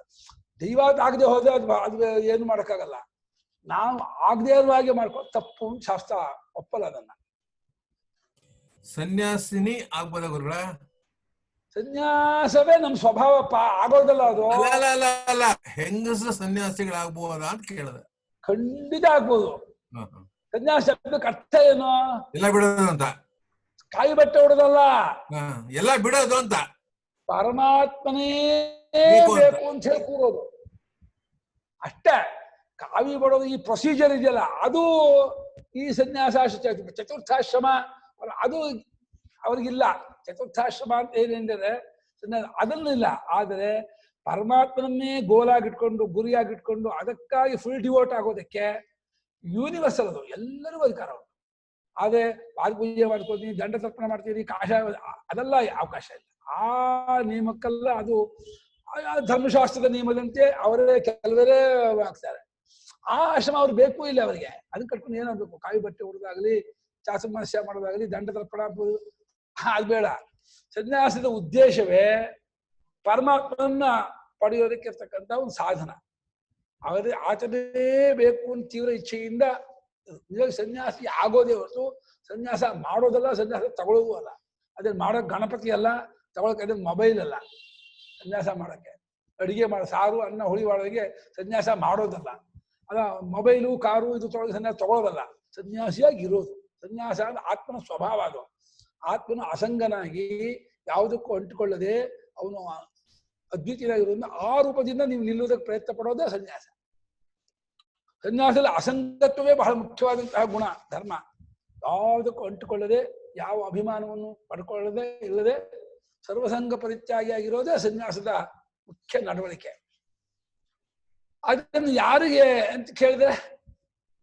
ದೈವಾತ್ ಆಗದೆ ಹೋದ್ರೆ ಅದು ಏನು ಮಾಡೋಕ್ಕಾಗಲ್ಲ. ನಾವು ಆಗದೆ ಇರುವ ಹಾಗೆ ಮಾಡ್ಕೊ ತಪ್ಪು ಅಂತ ಶಾಸ್ತ್ರ ಒಪ್ಪಲ್ಲ ಅದನ್ನ. ಸನ್ಯಾಸಿನಿ ಆಗ್ಬೋದ ಗುರುಗಳ? ಸನ್ಯಾಸವೇ ನಮ್ ಸ್ವಭಾವಪ್ಪ, ಆಗೋದಲ್ಲ ಅದು. ಅಲ್ಲ, ಹೆಂಗಸರು ಸನ್ಯಾಸಿಗಳಾಗ್ಬೋದ ಅಂತ ಕೇಳಿದೆ. ಖಂಡಿತ ಆಗ್ಬೋದು. ಸನ್ಯಾಸ ಅರ್ಥ ಏನು? ಎಲ್ಲ ಬಿಡೋದು ಅಂತ, ಕಾಯಿ ಬಟ್ಟೆ ಹೊಡೋದಲ್ಲ, ಎಲ್ಲ ಬಿಡೋದು ಅಂತ. ಪರಮಾತ್ಮನೇ ಬೇಕು ಅಂತ ಹೇಳಿ ಕೂರೋದು ಅಷ್ಟೇ. ಕಾವಿ ಬಡೋದು ಈ ಪ್ರೊಸೀಜರ್ ಇದೆಯಲ್ಲ, ಅದು ಈ ಚತುರ್ಥಾಶ್ರಮ ಅದು ಅವ್ರಿಗಿಲ್ಲ. ಚತುರ್ಥಾಶ್ರಮ ಅಂತ ಏನೆಂದರೆ ಅದನ್ನಿಲ್ಲ. ಆದರೆ ಪರಮಾತ್ಮನನ್ನೇ ಗೋಲಾಗಿಟ್ಕೊಂಡು ಗುರಿಯಾಗಿಟ್ಕೊಂಡು ಅದಕ್ಕಾಗಿ ಫುಲ್ ಡಿವೋಟ್ ಆಗೋದಕ್ಕೆ ಯೂನಿವರ್ಸಲ್ ಅದು, ಎಲ್ಲರಿಗೂ ಅಧಿಕಾರ ಉಂಟು. ಆದ್ರೆ ಪಾದಪೂಜೆ ಮಾಡ್ಕೊಳ್ತೀನಿ, ದಂಡ ತರ್ಪಣೆ ಮಾಡ್ತೀನಿ, ಕಾಷಾಯ, ಅದೆಲ್ಲ ಅವಕಾಶ ಇಲ್ಲ. ಆ ನಿಯಮಕ್ಕೆಲ್ಲ ಅದು ಧರ್ಮಶಾಸ್ತ್ರದ ನಿಯಮದಂತೆ ಅವರೇ ಕೆಲವರೇ ಆಗ್ತಾರೆ. ಆ ಆಶ್ರಮ ಅವ್ರು ಬೇಕು ಇಲ್ಲ ಅವರಿಗೆ. ಅದನ್ನ ಕಟ್ಕೊಂಡು ಏನಾಗಬೇಕು, ಕಾಯಿ ಬಟ್ಟೆ ಹೊಡೋದಾಗ್ಲಿ, ಚಾತುರ್ಮಾಸ್ಯ ಮಾಡೋದಾಗ್ಲಿ, ದಂಡ ತರ್ಪಣ ಅದು ಬೇಡ. ಸನ್ಯಾಸದ ಉದ್ದೇಶವೇ ಪರಮಾತ್ಮನ ಪಡೆಯೋದಕ್ಕೆ ಇರ್ತಕ್ಕಂಥ ಒಂದು ಸಾಧನ. ಅವರೇ ಆಚರಣೆಬೇಕು ಅಂತ ತೀವ್ರ ಇಚ್ಛೆಯಿಂದ ನಿಜವಾಗಿ ಸನ್ಯಾಸಿ ಆಗೋದೇ ಹೊರತು ಸನ್ಯಾಸ ಮಾಡೋದಲ್ಲ, ಸನ್ಯಾಸ ತಗೊಳ್ಳೋದು ಅಲ್ಲ. ಅದೇ ಮಾಡೋ ಗಣಪತಿ ಅಲ್ಲ, ತಗೊಳಕ್ಕೆ ಅದೇ ಮೊಬೈಲ್ ಅಲ್ಲ. ಸನ್ಯಾಸ ಮಾಡೋಕ್ಕೆ ಅಡಿಗೆ ಮಾಡೋ ಸಾರು ಅನ್ನ ಹುಳಿ ಮಾಡೋರಿಗೆ ಸನ್ಯಾಸ ಮಾಡೋದಲ್ಲ. ಅದ ಮೊಬೈಲು ಕಾರು ಇದು ತೊಗೊಳಗೆ ಸನ್ಯಾಸ ತಗೊಳ್ಳೋದಲ್ಲ, ಸನ್ಯಾಸಿಯಾಗಿ ಇರೋದು. ಸನ್ಯಾಸ ಅಂದ್ರೆ ಆತ್ಮನ ಸ್ವಭಾವ. ಅದು ಆತ್ಮನ ಅಸಂಗನಾಗಿ ಯಾವುದಕ್ಕೂ ಅಂಟಿಕೊಳ್ಳದೆ ಅವನು ಅದ್ವಿತೀಯನಾಗಿರೋದ್ರಿಂದ ಆ ರೂಪದಿಂದ ನೀವು ನಿಲ್ಲುವುದಕ್ಕೆ ಪ್ರಯತ್ನ ಪಡೋದೇ ಸನ್ಯಾಸ. ಸನ್ಯಾಸದಲ್ಲಿ ಅಸಂಗತ್ವವೇ ಬಹಳ ಮುಖ್ಯವಾದಂತಹ ಗುಣ, ಧರ್ಮ. ಯಾವುದಕ್ಕೂ ಅಂಟಿಕೊಳ್ಳದೆ, ಯಾವ ಅಭಿಮಾನವನ್ನು ಪಡ್ಕೊಳ್ಳದೆ ಇಲ್ಲದೆ ಸರ್ವಸಂಗ ಪರಿತ್ಯಾಗಿಯಾಗಿರೋದೇ ಸನ್ಯಾಸದ ಮುಖ್ಯ ನಡವಳಿಕೆ. ಅದನ್ನು ಯಾರಿಗೆ ಅಂತ ಕೇಳಿದ್ರೆ,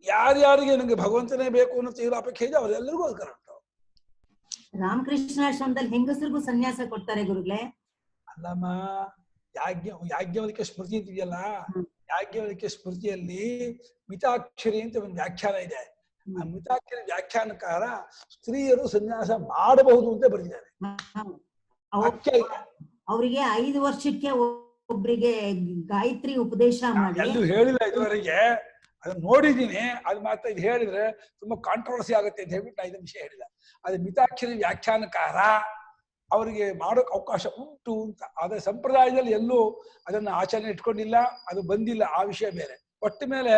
ಯಾರ್ಯಾರಿಗೆ ನನಗೆ ಭಗವಂತನೇ ಬೇಕು ಅನ್ನೋ ತೀವ್ರ ಅಪೇಕ್ಷೆ ಇದೆ ಅವರೆಲ್ಲರಿಗೂ ಅಧಿಕಾರ ಉಂಟು. ರಾಮಕೃಷ್ಣಾಶ್ರಮದಲ್ಲಿ ಹೆಂಗಸರಿಗೂ ಸನ್ಯಾಸ ಕೊಡ್ತಾರೆ ಗುರುಗಳೇ? ಅಲ್ಲಮ್ಮ, ಯಾಜ್ಞವಲ್ಕ್ಯ ಸ್ಮೃತಿ ಇದೆಯಲ್ಲ, ಯಾಜ್ಞವಲ್ಕ್ಯ ಸ್ಮೃತಿಯಲ್ಲಿ ಮಿತಾಕ್ಷರಿ ಅಂತ ಒಂದು ವ್ಯಾಖ್ಯಾನ ಇದೆ. ಆ ಮಿತಾಕ್ಷರಿ ವ್ಯಾಖ್ಯಾನಕಾರ ಸ್ತ್ರೀಯರು ಸನ್ಯಾಸ ಮಾಡಬಹುದು ಅಂತ ಬರೆದಿದ್ದಾರೆ. ಅವರಿಗೆ 5 ವರ್ಷಕ್ಕೆ ಒಬ್ಬರಿಗೆ ಗಾಯತ್ರಿ ಉಪದೇಶ ಮಾಡಿ. ಎಲ್ಲೂ ಹೇಳಿಲ್ಲ ಇದುವರೆಗೆ, ಅದನ್ನ ನೋಡಿದೀನಿ. ಅದು ಮಾತ್ರ ಇದು ಹೇಳಿದ್ರೆ ತುಂಬಾ ಕಾಂಟ್ರವರ್ಸಿ ಆಗುತ್ತೆ ಅಂತ ಹೇಳ್ಬಿಟ್ಟು 5 ನಿಮಿಷ ಹೇಳಿಲ್ಲ. ಅದು ಮಿತಾಕ್ಷರಿ ವ್ಯಾಖ್ಯಾನಕಾರ ಅವರಿಗೆ ಮಾಡೋಕೆ ಅವಕಾಶ ಉಂಟು ಅಂತ. ಆದರೆ ಸಂಪ್ರದಾಯದಲ್ಲಿ ಎಲ್ಲೂ ಅದನ್ನು ಆಚರಣೆ ಇಟ್ಕೊಂಡಿಲ್ಲ, ಅದು ಬಂದಿಲ್ಲ, ಆ ವಿಷಯ ಬೇರೆ. ಒಟ್ಟ ಮೇಲೆ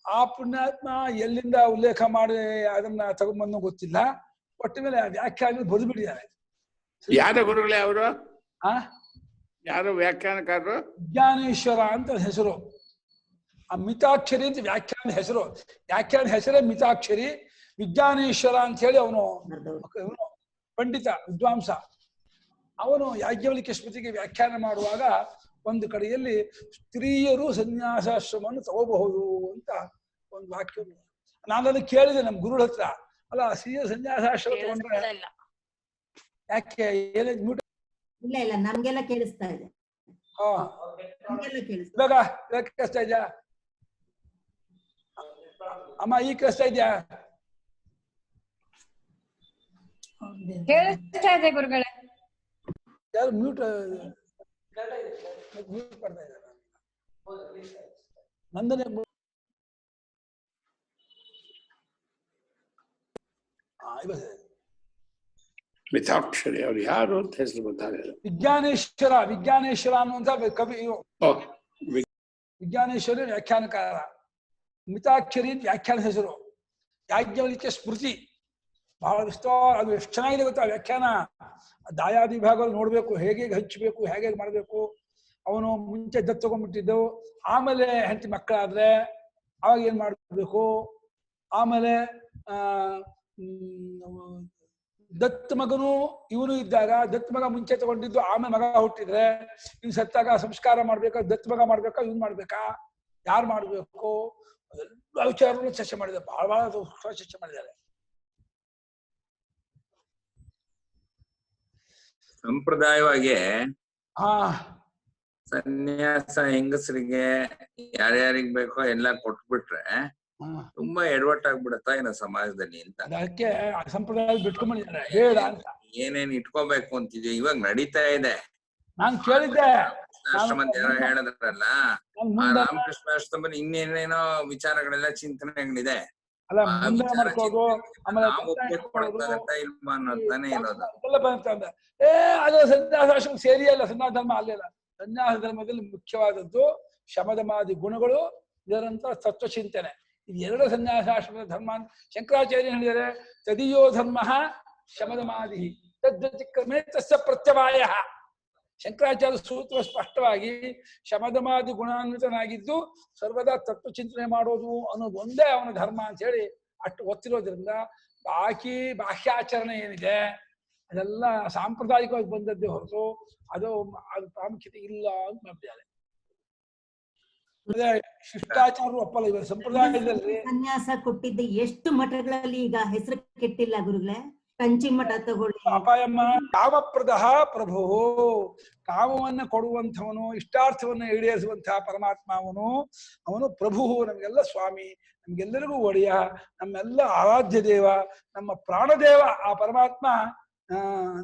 ಆ ಪುಣ್ಯಾತ್ಮ ಎಲ್ಲಿಂದ ಉಲ್ಲೇಖ ಮಾಡಿ ಅದನ್ನ ತಗೊಂಡ್ಬಂದು ಗೊತ್ತಿಲ್ಲ. ಒಟ್ಟ ಮೇಲೆ ವ್ಯಾಖ್ಯಾನ ಬರೆದು ಬಿಟ್ಟಿದ್ದಾರೆ. ಯಾರ ಗುರುಗಳೇ ಅವರು? ಆ ಯಾರು ವ್ಯಾಖ್ಯಾನಕಾರರು? ವಿಜ್ಞಾನೇಶ್ವರ ಅಂತ ಹೆಸರು. ಆ ಮಿತಾಕ್ಷರಿ ಅಂತ ವ್ಯಾಖ್ಯಾನದ ಹೆಸರು. ವ್ಯಾಖ್ಯಾನದ ಹೆಸರೇ ಮಿತಾಕ್ಷರಿ. ವಿಜ್ಞಾನೇಶ್ವರ ಅಂತ ಹೇಳಿ ಅವನು ಪಂಡಿತ ವಿದ್ವಾಂಸ. ಅವನು ಯಾಜ್ಞವಲ್ಕ್ಯ ಸ್ಮೃತಿಗೆ ವ್ಯಾಖ್ಯಾನ ಮಾಡುವಾಗ ಒಂದು ಕಡೆಯಲ್ಲಿ ಸ್ತ್ರೀಯರು ಸನ್ಯಾಸಾಶ್ರಮವನ್ನು ತಗೋಬಹುದು ಅಂತ ಒಂದು ವಾಕ್ಯ. ನಾನು ಅದನ್ನು ಕೇಳಿದೆ ನಮ್ಮ ಗುರುಗಳ ಹತ್ರ. ಅಲ್ಲ, ಸ್ತ್ರೀಯರು ಸನ್ಯಾಸಾಶ್ರಮ ತಗೊಂಡ್ರೆ ಯಾಕೆ ಏನೇ ಮ್ಯೂಟ್? ಇಲ್ಲ ಇಲ್ಲ, ನಮ್ಗೆಲ್ಲ ಕೇಳಿಸ್ತಾ ಇದೆ. ಹಾ, ಇವಾಗ ಕೇಳಿಸ್ತಾ ಇದೆಯಾ ಅಮ್ಮ? ಈಗ ಕೇಳಿಸ್ತಾ ಇದೆಯಾ? ಕೇಳಿಸ್ತಾ ಇದೆ ಗುರುಗಳೇ. ಯಾರು ಮ್ಯೂಟ್ ಮ್ಯೂಟ್ ಮಾಡ್ತಾ ಇದ್ದಾರೆ? ನಂದನೆ ಮಿತಾಕ್ಷರಿ ಅವ್ರು ಯಾರು ಅಂತ ಹೆಸರು ಗೊತ್ತಾಗಲ್ಲ. ವಿಜ್ಞಾನೇಶ್ವರ, ವಿಜ್ಞಾನೇಶ್ವರ ಅನ್ನುವಂತ ಕವಿ. ವಿಜ್ಞಾನೇಶ್ವರಿ ವ್ಯಾಖ್ಯಾನಕಾರ. ಮಿತಾಕ್ಷರಿ ವ್ಯಾಖ್ಯಾನ ಹೆಸರು. ಯಾಜ್ಞವಲ್ಕ್ಯ ಸ್ಮೃತಿ ಬಹಳ ವಿಸ್ತಾರ. ಅದು ಎಷ್ಟು ಚೆನ್ನಾಗಿದೆ ಗೊತ್ತಾ ವ್ಯಾಖ್ಯಾನ. ದಾಯಾದಿ ವಿಭಾಗಗಳು ನೋಡ್ಬೇಕು, ಹೇಗೆ ಹಚ್ಚಬೇಕು, ಹೇಗೆ ಮಾಡ್ಬೇಕು. ಅವನು ಮುಂಚೆ ದತ್ತು ತಗೊಂಡ್ಬಿಟ್ಟಿದ್ದು, ಆಮೇಲೆ ಹೆಂಡತಿ ಮಕ್ಕಳಾದ್ರೆ ಅವಾಗ ಏನ್ ಮಾಡ್ಬೇಕು, ಆಮೇಲೆ ದತ್ತು ಮಗನು ಇವನು ಇದ್ದಾಗ ದತ್ತು ಮಗ ಮುಂಚೆ ತಗೊಂಡಿದ್ದು, ಆಮೇಲೆ ಮಗ ಹುಟ್ಟಿದ್ರೆ ಇವ್ನು ಸತ್ತಾಗ ಸಂಸ್ಕಾರ ಮಾಡ್ಬೇಕಾ, ದತ್ತು ಮಗ ಮಾಡ್ಬೇಕಾ, ಇವ್ನು ಮಾಡ್ಬೇಕಾ, ಯಾರು ಮಾಡ್ಬೇಕು, ಅದೆಲ್ಲ ವಿಚಾರವನ್ನು ಚರ್ಚೆ ಮಾಡಿದ್ದಾರೆ. ಬಹಳ ಚರ್ಚೆ ಮಾಡಿದ್ದಾರೆ. ಸಂಪ್ರದಾಯವಾಗಿ ಹಾ, ಸನ್ಯಾಸ ಹೆಂಗಸರಿಗೆ ಯಾರ್ಯಾರಿಗ್ ಬೇಕೋ ಎಲ್ಲ ಕೊಟ್ಬಿಟ್ರೆ ತುಂಬಾ ಎಡವಟ್ಟಾಗ್ಬಿಡತ್ತಾ ಏನೋ ಸಮಾಜದಲ್ಲಿ ಅಂತ. ಅದಕ್ಕೆ ಸಂಪ್ರದಾಯ ಬಿಟ್ಕೊಂಡ್ಬಂದಿದ್ದಾರೆ ಹೇಳ ಅಂತ. ಏನೇನ್ ಇಟ್ಕೋಬೇಕು ಅಂತಿದ್ಯೋ ಇವಾಗ ನಡೀತಾ ಇದೆ. ನಾನ್ ಕೇಳಿದ್ದೆ ಆಶ್ರಮ ಯಾರೋ ಹೇಳಿದ್ರಲ್ಲ, ಆ ರಾಮಕೃಷ್ಣ ಆಶ್ರಮದಲ್ಲಿ ಇನ್ನೇನೇನೋ ವಿಚಾರಗಳೆಲ್ಲ ಚಿಂತನೆಗಳಿದೆ. ಅದು ಸನ್ಯಾಸಾಶ್ರಮ ಸೇರಿಯಲ್ಲ. ಸನ್ಯಾಸ ಧರ್ಮ ಅಲ್ಲೆಲ್ಲ. ಸನ್ಯಾಸ ಧರ್ಮದಲ್ಲಿ ಮುಖ್ಯವಾದದ್ದು ಶಮದಮಾದಿ ಗುಣಗಳು, ಇದರಂತ ತತ್ವಚಿಂತನೆ. ಇದು ಎರಡು ಸನ್ಯಾಸಾಶ್ರಮದ ಧರ್ಮ ಅಂತ ಶಂಕರಾಚಾರ್ಯ ಹೇಳಿದರೆ. ತದೀಯೋ ಧರ್ಮ ಶಮದಮಾದಿ ತದ್ಕ್ರಮೇ ತಸ್ಯ ಪ್ರತ್ಯವಾಯ. ಶಂಕರಾಚಾರ್ಯ ಸೂತ್ರ ಸ್ಪಷ್ಟವಾಗಿ ಶಮದಮಾದಿ ಗುಣಾನ್ವಿತನಾಗಿದ್ದು ಸರ್ವದಾ ತತ್ವಚಿಂತನೆ ಮಾಡೋದು ಅನ್ನೋದು ಒಂದೇ ಅವನ ಧರ್ಮ ಅಂತ ಹೇಳಿ ಅಷ್ಟು ಗೊತ್ತಿರೋದ್ರಿಂದ ಬಾಕಿ ಬಾಹ್ಯಾಚರಣೆ ಏನಿದೆ ಅದೆಲ್ಲ ಸಾಂಪ್ರದಾಯಿಕವಾಗಿ ಬಂದದ್ದೇ ಹೊರತು ಅದು ಪ್ರಾಮುಖ್ಯತೆ ಇಲ್ಲ ಅಂತ ಮಾಡಿದ್ದಾರೆ. ಶಿಷ್ಟಾಚಾರ ಒಪ್ಪಲ್ಲ. ಇವಾಗ ಸಂಪ್ರದಾಯದಲ್ಲಿ ಸನ್ಯಾಸ ಕೊಟ್ಟಿದ್ದ ಎಷ್ಟು ಮಠಗಳಲ್ಲಿ ಈಗ ಹೆಸರು ಕೆಟ್ಟಿಲ್ಲ ಗುರುಗಳೇ. ಕಂಚಿ ಮಠ ತಗೊಳ್ಳಿ. ಅಪಾಯಮ್ಮ ಕಾಮಪ್ರದ ಪ್ರಭು, ಕಾಮವನ್ನ ಕೊಡುವಂಥವನು, ಇಷ್ಟಾರ್ಥವನ್ನ ಈಡೇರಿಸುವಂತಹ ಪರಮಾತ್ಮ ಅವನು ಪ್ರಭು, ನಮ್ಗೆಲ್ಲ ಸ್ವಾಮಿ, ನಮ್ಗೆಲ್ಲರಿಗೂ ಒಡೆಯ, ನಮ್ಮೆಲ್ಲ ಆರಾಧ್ಯ ದೇವ, ನಮ್ಮ ಪ್ರಾಣದೇವ. ಆ ಪರಮಾತ್ಮ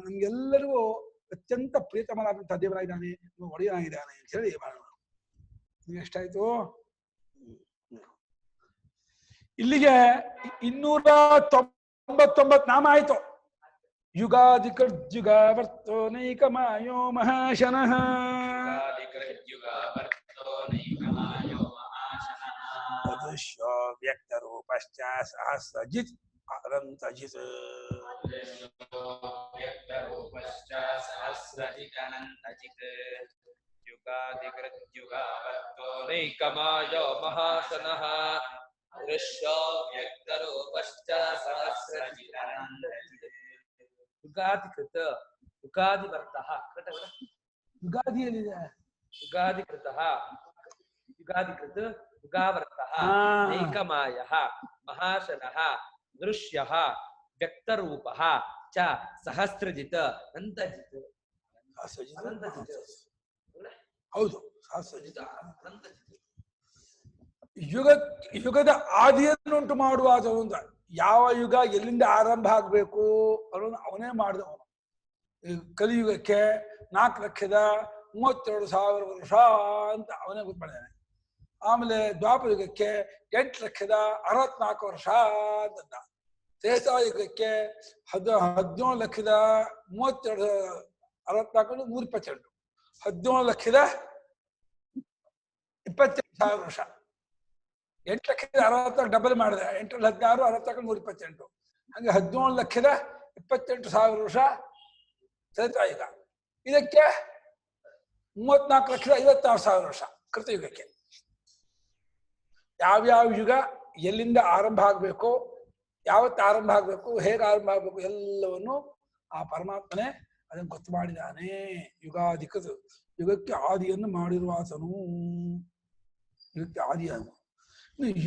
ನಮ್ಗೆಲ್ಲರಿಗೂ ಅತ್ಯಂತ ಪ್ರೀತಮನಾದಂತಹ ದೇವರಾಗಿದ್ದಾನೆ, ಒಡೆಯನಾಗಿದ್ದಾನೆ ಅಂತ ಹೇಳಿ ಮಾಡೋಣ. ಎಷ್ಟಾಯ್ತು? ಇಲ್ಲಿಗೆ 299 ನಾಮ ಆಯ್ತು. ಯುಗಾದಿಕೃದ್ಯುಗಾವರ್ತೋ ನೈಕಮಾಯೋ ಮಹಾಶನಃ. ಅದೃಶ್ಯೋ ವ್ಯಕ್ತರೂಪಶ್ಚ ಸಹಸ್ರಜಿತ್ ಅನಂತಜಿತ್. ಯುಗಾದಿಕೃದ್ಯುಗಾವರ್ತೋ ನೈಕಮಾಯೋ ಮಹಾಶನಃ. ಯುಗಾದಿಕೃತ ಯುಗಾದಿವರ್ತಃ. ಯುಗಾದಿಯಲ್ಲಿದೆ ಯುಗಾದಿಕೃತಃ ಯುಗಾದಿಕೃತ ಯುಗಾವರ್ತಃ ನೈಕಮಾಯಃ ಮಹಾಶನಃ ದೃಶ್ಯಃ ವ್ಯಕ್ತರೂಪಃ ಚ ಸಹಸ್ರಜಿತ್ ಅನಂತಜಿತ್. ಹೌದು, ಸಹಸ್ರಜಿತ್ ಅನಂತಜಿತ್. ಯುಗದ ಆದಿಯನ್ನುಂಟು ಮಾಡುವಾದವನು ಅಂತ. ಯಾವ ಯುಗ ಎಲ್ಲಿಂದ ಆರಂಭ ಆಗ್ಬೇಕು ಅನ್ನೋದು ಅವನೇ ಮಾಡಿದವನು. ಕಲಿಯುಗಕ್ಕೆ 4,32,000 ವರ್ಷ ಅಂತ ಅವನೇ ಗೊತ್ತು ಮಾಡಿದ್ದಾನೆ. ಆಮೇಲೆ ದ್ವಾಪರ ಯುಗಕ್ಕೆ 8,64,000 ವರ್ಷ ಅಂತ. ತ್ರೇತಾಯುಗಕ್ಕೆ 17,32,64,122 17,28,000 ವರ್ಷ. 8,60,000 ಡಬಲ್ ಮಾಡಿದೆ. 8,16 60,128 ಹಂಗೆ 17,28,000 ವರ್ಷ ತ್ರೇತಾಯುಗ. ಇದಕ್ಕೆ 34,56,000 ವರ್ಷ ಕೃತಯುಗಕ್ಕೆ. ಯಾವ್ಯಾವ ಯುಗ ಎಲ್ಲಿಂದ ಆರಂಭ ಆಗಬೇಕು, ಯಾವತ್ತು ಆರಂಭ ಆಗಬೇಕು, ಹೇಗೆ ಆರಂಭ ಆಗಬೇಕು ಎಲ್ಲವನ್ನು ಆ ಪರಮಾತ್ಮನೇ ಅದನ್ನು ಗೊತ್ತು ಮಾಡಿದಾನೆ. ಯುಗಾಧಿಕದು ಯುಗಕ್ಕೆ ಆದಿಯನ್ನು ಮಾಡಿರುವ ಆತನು. ಯುಗಕ್ಕೆ ಆದಿಯಾನು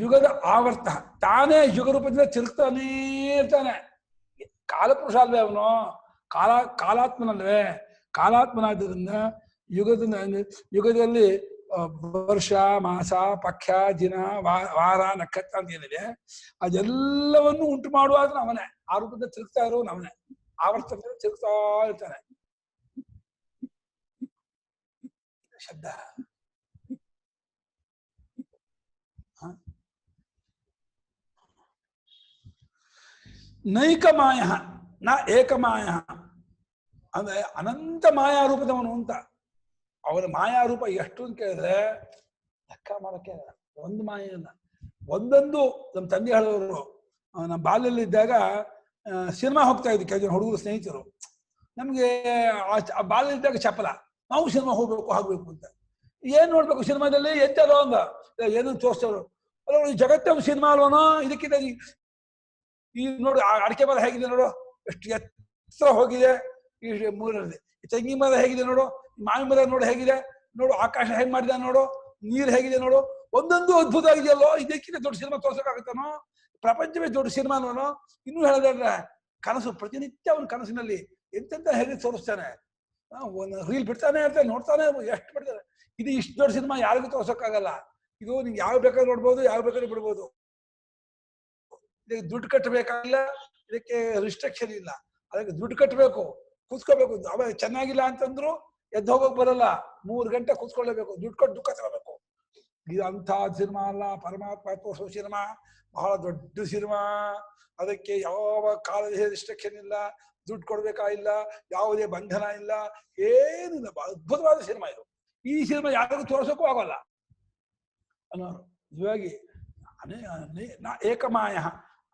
ಯುಗದ ಆವರ್ತ ತಾನೇ ಯುಗ ರೂಪದಿಂದ ತಿರುಗ್ತಾನೇ ಇರ್ತಾನೆ. ಕಾಲಪುರುಷ ಅಲ್ವೇ ಅವನು, ಕಾಲಾತ್ಮನಲ್ವೇ. ಕಾಲಾತ್ಮನಾದ್ದರಿಂದ ಯುಗದಲ್ಲಿ ವರ್ಷ, ಮಾಸ, ಪಕ್ಷ, ದಿನ, ವಾರ, ನಕ್ಷತ್ರ ಅಂತ ಏನಿದೆ ಅದೆಲ್ಲವನ್ನು ಉಂಟು ಮಾಡುವಾಗ ಅವನೇ. ಆ ರೂಪದಿಂದ ತಿರುಗ್ತಾ ಇರೋನು ಅವನೇ. ಆವರ್ತನ ತಿರುಗ್ತಾ ಇರ್ತಾನೆ. ಶಬ್ದ ನೈಕಮಾಯ ನ ಏಕಮಾಯ ಅಂದ್ರೆ ಅನಂತ ಮಾಯಾ ರೂಪದವನು ಅಂತ. ಅವನ ಮಾಯಾ ರೂಪ ಎಷ್ಟು ಅಂತ ಕೇಳಿದ್ರೆ ಲೆಕ್ಕ ಮಾಡಕ್ಕೆ ಒಂದು ಮಾಯ ಇಲ್ಲ. ಒಂದೊಂದು ನಮ್ಮ ತಂದೆ ಹೇಳಿದವರು, ನಮ್ಮ ಬಾಲ್ಯದಲ್ಲಿ ಇದ್ದಾಗ ಸಿನಿಮಾ ಹೋಗ್ತಾ ಇದ್ವಿ ಕೆಲವು ಜನ ಹುಡುಗರು ಸ್ನೇಹಿತರು. ನಮ್ಗೆ ಆ ಬಾಲ್ಯಲ್ಲಿದ್ದಾಗ ಚಪಲ, ನಾವು ಸಿನಿಮಾ ಹೋಗ್ಬೇಕು ಅಂತ. ಏನ್ ನೋಡ್ಬೇಕು ಸಿನಿಮಾದಲ್ಲಿ ಎಂತದೋ ಅಂದ ಏನೋ ತೋರಿಸ್ತವ್ರು. ಅಲ್ಲ ಜಗತ್ತೇ ಒಂದು ಸಿನಿಮಾ ಅಲ್ವನೋ, ಇದಕ್ಕಿಂತ ಈ ನೋಡು ಅಡಿಕೆ ಮರ ಹೇಗಿದೆ ನೋಡು, ಎಷ್ಟು ಎತ್ತರ ಹೋಗಿದೆ ಈ ಮೂರಲ್ಲಿ. ತೆಂಗಿನ ಮರ ಹೇಗಿದೆ ನೋಡು, ಮಾವಿನ ಮರ ನೋಡು ಹೇಗಿದೆ ನೋಡು, ಆಕಾಶ ಹೇಗ್ ಮಾಡಿದ ನೋಡು, ನೀರು ಹೇಗಿದೆ ನೋಡು, ಒಂದೊಂದು ಅದ್ಭುತ ಆಗಿದೆಯಲ್ಲೋ. ಇದಕ್ಕಿಂತ ದೊಡ್ಡ ಸಿನಿಮಾ ತೋರ್ಸೋಕ್ಕಾಗತ್ತಾನೋ? ಪ್ರಪಂಚವೇ ದೊಡ್ಡ ಸಿನಿಮಾ ಅಲ್ವನೋ. ಇನ್ನೂ ಹೇಳಿದ್ರೆ ಕನಸು, ಪ್ರತಿನಿತ್ಯ ಅವನ ಕನಸಿನಲ್ಲಿ ಎಂತೆಂತ ಹೇಳಿ ತೋರಿಸ್ತಾನೆ. ಒಂದು ರೀಲ್ ಬಿಡ್ತಾನೆ ಇರ್ತಾನೆ, ನೋಡ್ತಾನೆ ಎಷ್ಟು ಬಿಡ್ತಾನೆ. ಇದು ಇಷ್ಟು ದೊಡ್ಡ ಸಿನಿಮಾ ಯಾರಿಗೂ ತೋರ್ಸೋಕ್ಕಾಗಲ್ಲ. ಇದು ನಿಮ್ಗೆ ಯಾವ ಬೇಕಾದ್ರೂ ನೋಡ್ಬೋದು, ಯಾವ ಬೇಕಾದ್ರೂ ಬಿಡ್ಬೋದು. ಇದಕ್ಕೆ ದುಡ್ಡು ಕಟ್ಟಬೇಕಾಗಿಲ್ಲ, ಇದಕ್ಕೆ ರಿಸ್ಟ್ರಿಕ್ಷನ್ ಇಲ್ಲ. ಅದಕ್ಕೆ ದುಡ್ಡು ಕಟ್ಟಬೇಕು, ಕೂತ್ಕೋಬೇಕು. ಅವ ಚೆನ್ನಾಗಿಲ್ಲ ಅಂತಂದ್ರು ಎದ್ದು ಹೋಗೋಕ್ ಬರಲ್ಲ, 3 ಗಂಟೆ ಕೂತ್ಕೊಳ್ಳೇಬೇಕು, ದುಡ್ಡು ಕೊಟ್ಟು ದುಃಖ ತಗೋಬೇಕು. ಇದು ಅಂಥ ಸಿನಿಮಾ ಅಲ್ಲ. ಪರಮಾತ್ಮ ತೋರಿಸೋ ಸಿನಿಮಾ ಬಹಳ ದೊಡ್ಡ ಸಿನಿಮಾ. ಅದಕ್ಕೆ ಯಾವ ಕಾಲದ ರಿಸ್ಟ್ರಿಕ್ಷನ್ ಇಲ್ಲ, ದುಡ್ಡು ಕೊಡ್ಬೇಕಾಗಿಲ್ಲ, ಯಾವುದೇ ಬಂಧನ ಇಲ್ಲ, ಏನಿಲ್ಲ. ಅದ್ಭುತವಾದ ಸಿನಿಮಾ ಇದು. ಈ ಸಿನಿಮಾ ಯಾರಿಗೂ ತೋರ್ಸೋಕ್ಕೂ ಆಗಲ್ಲ ಅನ್ನೋರು. ನಿಜವಾಗಿ ಏಕಮಾಯ,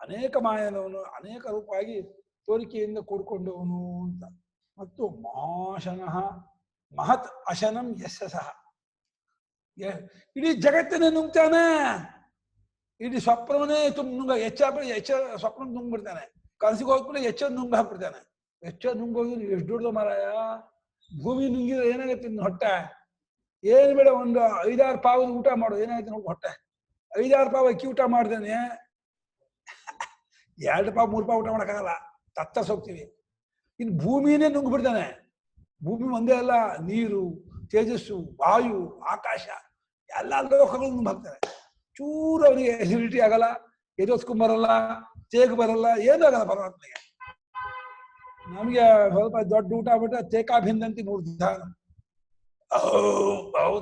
ಅನೇಕ ಮಾಯನವನು, ಅನೇಕ ರೂಪವಾಗಿ ತೋರಿಕೆಯಿಂದ ಕೂಡ್ಕೊಂಡವನು ಅಂತ. ಮತ್ತು ಮಹಾಶನಃ ಮಹತ್ ಅಶನಂ ಯಶ ಸಹ. ಇಡೀ ಜಗತ್ತನ್ನೇ ನುಂಗ್ತಾನೆ. ಇಡೀ ಸ್ವಪ್ನವನ್ನೇ ನುಂಗ ಹೆಚ್ಚ ಸ್ವಪ್ನ ನುಂಗ್ಬಿಡ್ತಾನೆ. ಕನಸಿಗೆ ಹೋಗ್ಬಿಟ್ಟು ಹೆಚ್ಚನ್ನು ನುಂಗ ಹಾಕ್ಬಿಡ್ತಾನೆ. ಹೆಚ್ಚ ನುಂಗೋಗಿ ಎಷ್ಟು ದೊಡ್ಡದು ಮಾರಾಯ. ಭೂಮಿ ನುಂಗಿದ್ರೆ ಏನಾಗತ್ತೆ ನಿನ್ನ ಹೊಟ್ಟೆ? ಏನು ಬೇಡ, ಒಂದು 5-6 ಪಾವದ ಊಟ ಮಾಡೋದು, ಏನಾಗುತ್ತೆ ನೋಡಿ ಹೊಟ್ಟೆ. 5-6 ಪಾವ ಅಕ್ಕಿ ಊಟ ಮಾಡ್ದೇನೆ 2 ಪಾವ 3 ಪಾವ ಊಟ ಮಾಡೋಕ್ಕಾಗಲ್ಲ, ತತ್ತರಿಸಿ ಹೋಗ್ತೀವಿ. ಇನ್ನು ಭೂಮಿನೇ ನುಂಗು ಬಿಡ್ತಾನೆ. ಭೂಮಿ ಒಂದೇ ಅಲ್ಲ, ನೀರು, ತೇಜಸ್ಸು, ವಾಯು, ಆಕಾಶ ಎಲ್ಲ ಲೋಕಗಳು ನುಂಗು ಹಾಕ್ತಾನೆ. ಚೂರು ಅವನಿಗೆ ಎಸಿಡಿಟಿ ಆಗಲ್ಲ, ಎದೊತ್ಕೊಂಬರಲ್ಲ, ತೇಗ್ ಬರಲ್ಲ, ಏನೂ ಆಗಲ್ಲ ಪರಮಾತ್ಮಗೆ. ನಮ್ಗೆ ಸ್ವಲ್ಪ ದೊಡ್ಡ ಊಟ ಬಿಟ್ರೆ ತೇಕಾಭಿಂದಂತಿ ಮೂರ್ಧಾನ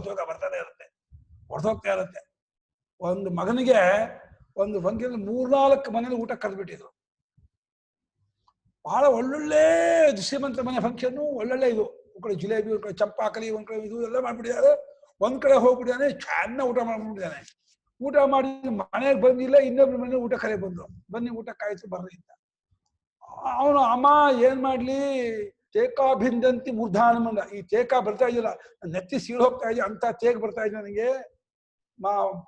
ತೂಕ ಬರ್ತಾನೆ ಇರುತ್ತೆ, ಹೊಡೆದೋಗ್ತಾ ಇರುತ್ತೆ. ಒಂದು ಮಗನಿಗೆ ಒಂದು ಫಂಕ್ಷನ್ 3-4 ಮನೇಲಿ ಊಟ ಕರೆದ್ಬಿಟ್ಟಿದ್ರು. ಬಹಳ ಒಳ್ಳೊಳ್ಳೆ ಶ್ರೀಮಂತ ಮನೆ ಫಂಕ್ಷನ್, ಒಳ್ಳೊಳ್ಳೆ ಇದು. ಒಂದ್ ಕಡೆ ಜಿಲೇಬಿ, ಒಂದ್ ಕಡೆ ಚಂಪಾಕಲಿ, ಒಂದ್ ಕಡೆ ಇದು ಎಲ್ಲ ಮಾಡ್ಬಿಟ್ಟಿದ್ದಾರೆ. ಒಂದ್ ಕಡೆ ಹೋಗ್ಬಿಟ್ಟಿದ್ದಾನೆ, ಚೆನ್ನಾಗಿ ಊಟ ಮಾಡ್ಬಿಟ್ಟಿದ್ದಾನೆ. ಊಟ ಮಾಡಿ ಮನೆಗೆ ಬಂದಿಲ್ಲ, ಇನ್ನೊಬ್ರು ಮನೆ ಊಟ ಕರೆ ಬಂದ್ರು, ಬನ್ನಿ ಊಟ ಕಾಯ್ತು ಬರ್ರಿ ಅಂತ. ಅವನು ಅಮ್ಮ ಏನ್ ಮಾಡ್ಲಿ, ತೇಕಾಭಿಂದಂತಿ ಮೂರ್ಧಾನಮಂದ. ಈ ತೇಕ ಬರ್ತಾ ಇದೆಯಲ್ಲ, ನೆತ್ತಿ ಸೀಳು ಹೋಗ್ತಾ ಇದೆ, ಅಂತ ತೇಗ್ ಬರ್ತಾ ಇದೆ ನನಗೆ.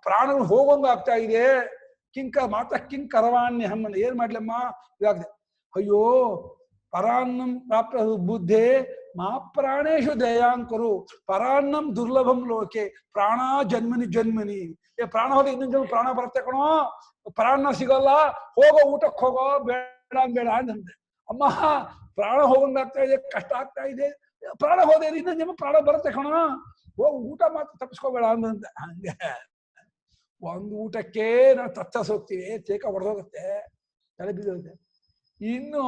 ಪ್ರಾಣಗಳು ಹೋಗೋಂಗ ಆಗ್ತಾ ಇದೆ. ಕಿಂಕರವಾಣ್ಯ ಹಮ್ಮನ. ಏನ್ ಮಾಡ್ಲಮ್ಮ ಇದಾಗಿದೆ. ಅಯ್ಯೋ ಪರಾನ್ನಂ ಪ್ರಾಪ್ತ ಬುದ್ಧೇ ಮಾ ಪ್ರಾಣೇಶು ದಯಾಂಕರು ಪರಾನ್ನಂ ದುರ್ಲಭಂ ಲೋಕೆ ಪ್ರಾಣ ಜನ್ಮನಿ. ಪ್ರಾಣ ಹೋದ ಇನ್ನೊಂದು ಜನ ಪ್ರಾಣ ಬರುತ್ತೆ ಕಣೋ, ಪ್ರಾಣ ಸಿಗಲ್ಲ, ಹೋಗೋ ಊಟಕ್ಕೆ ಹೋಗೋ, ಬೇಡ ಅಂತಂದೆ. ಅಮ್ಮ ಪ್ರಾಣ ಹೋಗಂಗಾಗ್ತಾ ಇದೆ, ಕಷ್ಟ ಆಗ್ತಾ ಇದೆ, ಪ್ರಾಣ ಹೋದೆ ಇನ್ನೊಂದು ಜನ ಪ್ರಾಣ ಬರುತ್ತೆ ಕಣೋ, ಹೋಗಿ ಊಟ ಮಾತ್ರ ತಪ್ಪಿಸ್ಕೋಬೇಡ ಅಂತಂದೆ. ಹಂಗೆ ಒಂದು ಊಟಕ್ಕೆ ನಾವು ತತ್ತರಿಸಿ ಹೋಗ್ತೀವಿ, ತೇಕ ಹೊಡೆದೋಗುತ್ತೆ, ತಲೆ ಬಿದ್ದೋಗುತ್ತೆ. ಇನ್ನು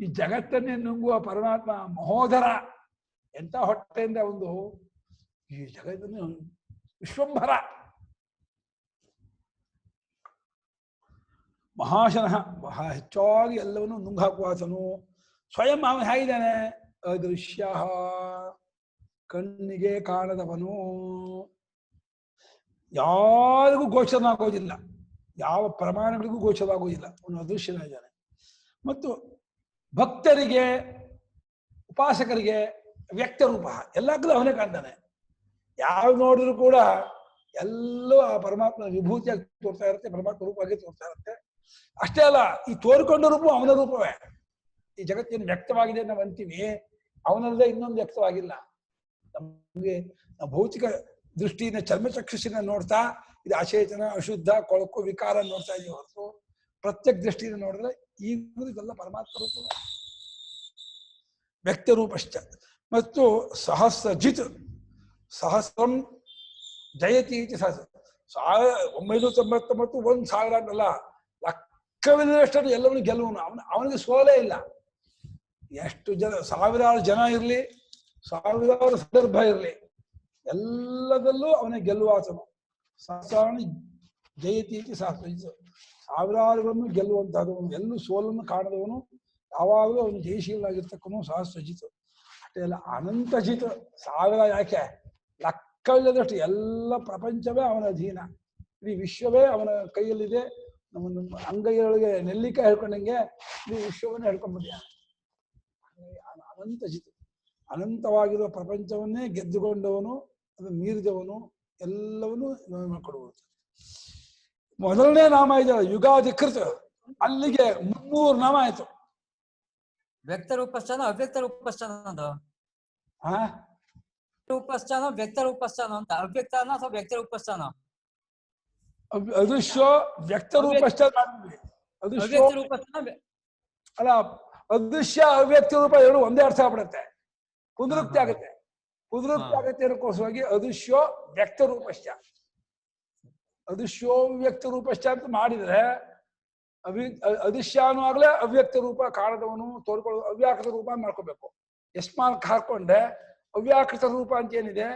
ಈ ಜಗತ್ತನ್ನೇ ನುಂಗುವ ಪರಮಾತ್ಮ ಮಹೋದರ, ಎಂತ ಹೊಟ್ಟೆಯಿಂದ ಒಂದು ಈ ಜಗತ್ತನ್ನು ವಿಶ್ವಂಭರ. ಮಹಾಶನಃ ಬಹಳ ಹೆಚ್ಚಾಗಿ ಎಲ್ಲವನ್ನು ನುಂಗಾಕುವಾತನು. ಸ್ವಯಂ ಅವನು ಹೇಗಿದ್ದಾನೆ? ಅದೃಶ್ಯ, ಕಣ್ಣಿಗೆ ಕಾಣದವನು, ಯಾರಿಗೂ ಗೋಚರನಾಗೋದಿಲ್ಲ, ಯಾವ ಪ್ರಮಾಣಗಳಿಗೂ ಗೋಚರವಾಗುವುದಿಲ್ಲ, ಅವನು ಅದೃಶ್ಯನಾಗಿದ್ದಾನೆ. ಮತ್ತು ಭಕ್ತರಿಗೆ ಉಪಾಸಕರಿಗೆ ವ್ಯಕ್ತ ರೂಪ, ಎಲ್ಲಕ್ಕೂ ಅವನೇ ಕಾಣ್ತಾನೆ. ಯಾವ ನೋಡಿದ್ರು ಕೂಡ ಎಲ್ಲೂ ಆ ಪರಮಾತ್ಮನ ವಿಭೂತಿಯಾಗಿ ತೋರ್ತಾ ಇರುತ್ತೆ, ಪರಮಾತ್ಮ ರೂಪವಾಗಿ ತೋರ್ತಾ ಇರುತ್ತೆ. ಅಷ್ಟೇ ಅಲ್ಲ, ಈ ತೋರಿಕೊಂಡ ರೂಪ ಅವನ ರೂಪವೇ. ಈ ಜಗತ್ತೇನು ವ್ಯಕ್ತವಾಗಿದೆ ನಾವು ಅಂತೀವಿ, ಅವನಲ್ಲದೆ ಇನ್ನೊಂದು ವ್ಯಕ್ತವಾಗಿಲ್ಲ. ನಮಗೆ ನಾವು ಭೌತಿಕ ದೃಷ್ಟಿಯಿಂದ ಚರ್ಮಚಕ್ಷುಷಿನ ನೋಡ್ತಾ ಇದು ಅಚೇತನ, ಅಶುದ್ಧ, ಕೊಳಕು, ವಿಕಾರ ನೋಡ್ತಾ ಇದೀವಿ ಹೊರತು ಪ್ರತ್ಯಕ್ಷ ದೃಷ್ಟಿಯಿಂದ ನೋಡಿದ್ರೆ ಇದೆಲ್ಲ ಪರಮಾತ್ಮ ರೂಪವೇ. ವ್ಯಕ್ತ ರೂಪಶ್ಚ. ಮತ್ತು ಸಹಸ್ರಜಿತ್, ಸಹಸ್ರಂ ಜಯತಿ ಸಹಸ್ರ, 999 1,000 ಅಂತಲ್ಲ, ಲೆಕ್ಕವಿಲ್ಲದಷ್ಟು ಎಲ್ಲವನ್ನೂ ಗೆಲ್ಲುವನು. ಅವನಿಗೆ ಸೋಲೇ ಇಲ್ಲ. ಎಷ್ಟು ಜನ, ಸಾವಿರಾರು ಜನ ಇರಲಿ, ಸಾವಿರಾರು ಸಂದರ್ಭ ಇರಲಿ, ಎಲ್ಲದಲ್ಲೂ ಅವನೇ ಗೆಲ್ಲುವಾತನು. ಸಹಸ್ರಾಣಿ ಜಯತಿ ಸಹಸ್ರ, ಸಾವಿರಾರುಗಳನ್ನು ಗೆಲ್ಲುವಂತಹದವನು, ಎಲ್ಲೂ ಸೋಲನ್ನು ಕಾಣದವನು, ಯಾವಾಗಲೂ ಅವನು ಜಯಶೀಲನಾಗಿರ್ತಕ್ಕನು ಸಹಸ್ರಜಿತ್. ಅಷ್ಟೇ ಅಲ್ಲ, ಅನಂತಜಿತ್. ಸಾವಿರ ಯಾಕೆ, ಲೆಕ್ಕವಿಲ್ಲದಷ್ಟು ಎಲ್ಲ ಪ್ರಪಂಚವೇ ಅವನ ಅಧೀನ, ಇಡೀ ವಿಶ್ವವೇ ಅವನ ಕೈಯಲ್ಲಿದೆ. ನಮ್ಮ ಅಂಗೈಯೊಳಗೆ ನೆಲ್ಲಿಕಾಯಿ ಹೇಳ್ಕೊಂಡಂಗೆ ಇಡೀ ವಿಶ್ವವನ್ನೇ ಹೇಳ್ಕೊಂಡ್ಬಿಟ್ಟಿದ್ದಾನೆ. ಅನಂತಜಿತ್, ಅನಂತವಾಗಿರುವ ಪ್ರಪಂಚವನ್ನೇ ಗೆದ್ದುಕೊಂಡವನು, ಅದು ಮೀರಿದವನು, ಎಲ್ಲವನ್ನೂ ಮಾಡಿಕೊಡುವುದು. ಮೊದಲನೇ ನಾಮ ಇದೆಯಲ್ಲ ಯುಗಾಧಿಕೃತ, ಅಲ್ಲಿಗೆ 300 ನಾಮ ಆಯ್ತು. ವ್ಯಕ್ತ ರೂಪಸ್ಥಾನ ಅವ್ಯಕ್ತ ರೂಪಸ್ಥಾನ ಅಂತ ಹಾ, ರೂಪಸ್ಥಾನ ವ್ಯಕ್ತ ರೂಪಸ್ಥಾನ ಅಂತ, ಅವ್ಯಕ್ತಾನ ಅಥವಾ ವ್ಯಕ್ತ ರೂಪಸ್ಥಾನ? ಅದೃಶ್ಯ ವ್ಯಕ್ತ ರೂಪಶ್ಚ, ಅದೃಶ್ಯ ರೂಪಸ್ಥಾನ ಅಲ್ಲ, ಅದೃಶ್ಯ ಅವ್ಯಕ್ತ ರೂಪ ಎರಡು ಒಂದೇ ಅರ್ಥ ಆಗ್ಬಿಡುತ್ತೆ, ಪುನರುಕ್ತಿ ಆಗುತ್ತೆ. ಪುನರುಕ್ತಿ ಆಗುತ್ತೆ ಅನ್ನೋಕ್ಕೋಸ್ಕರವಾಗಿ ಅದೃಶ್ಯೋ ವ್ಯಕ್ತ ರೂಪಶ್ಚ, ಅದೃಶ್ಯೋ ವ್ಯಕ್ತ ರೂಪಶ್ಚ ಅಂತ ಮಾಡಿದ್ರೆ ಅದೃಶ್ಯನೂ ಆಗ್ಲೇ ಅವ್ಯಕ್ತ ರೂಪ, ಕಾಣದವನು, ತೋರ್ಕೊಳ್ಳೋದು, ಅವ್ಯಾಕೃತ ರೂಪ ಮಾಡ್ಕೋಬೇಕು. ಯಸ್ಮಾನ್ ಹಾಕೊಂಡೆ ಅವ್ಯಾಕೃತ ರೂಪ ಅಂತ ಏನಿದೆ,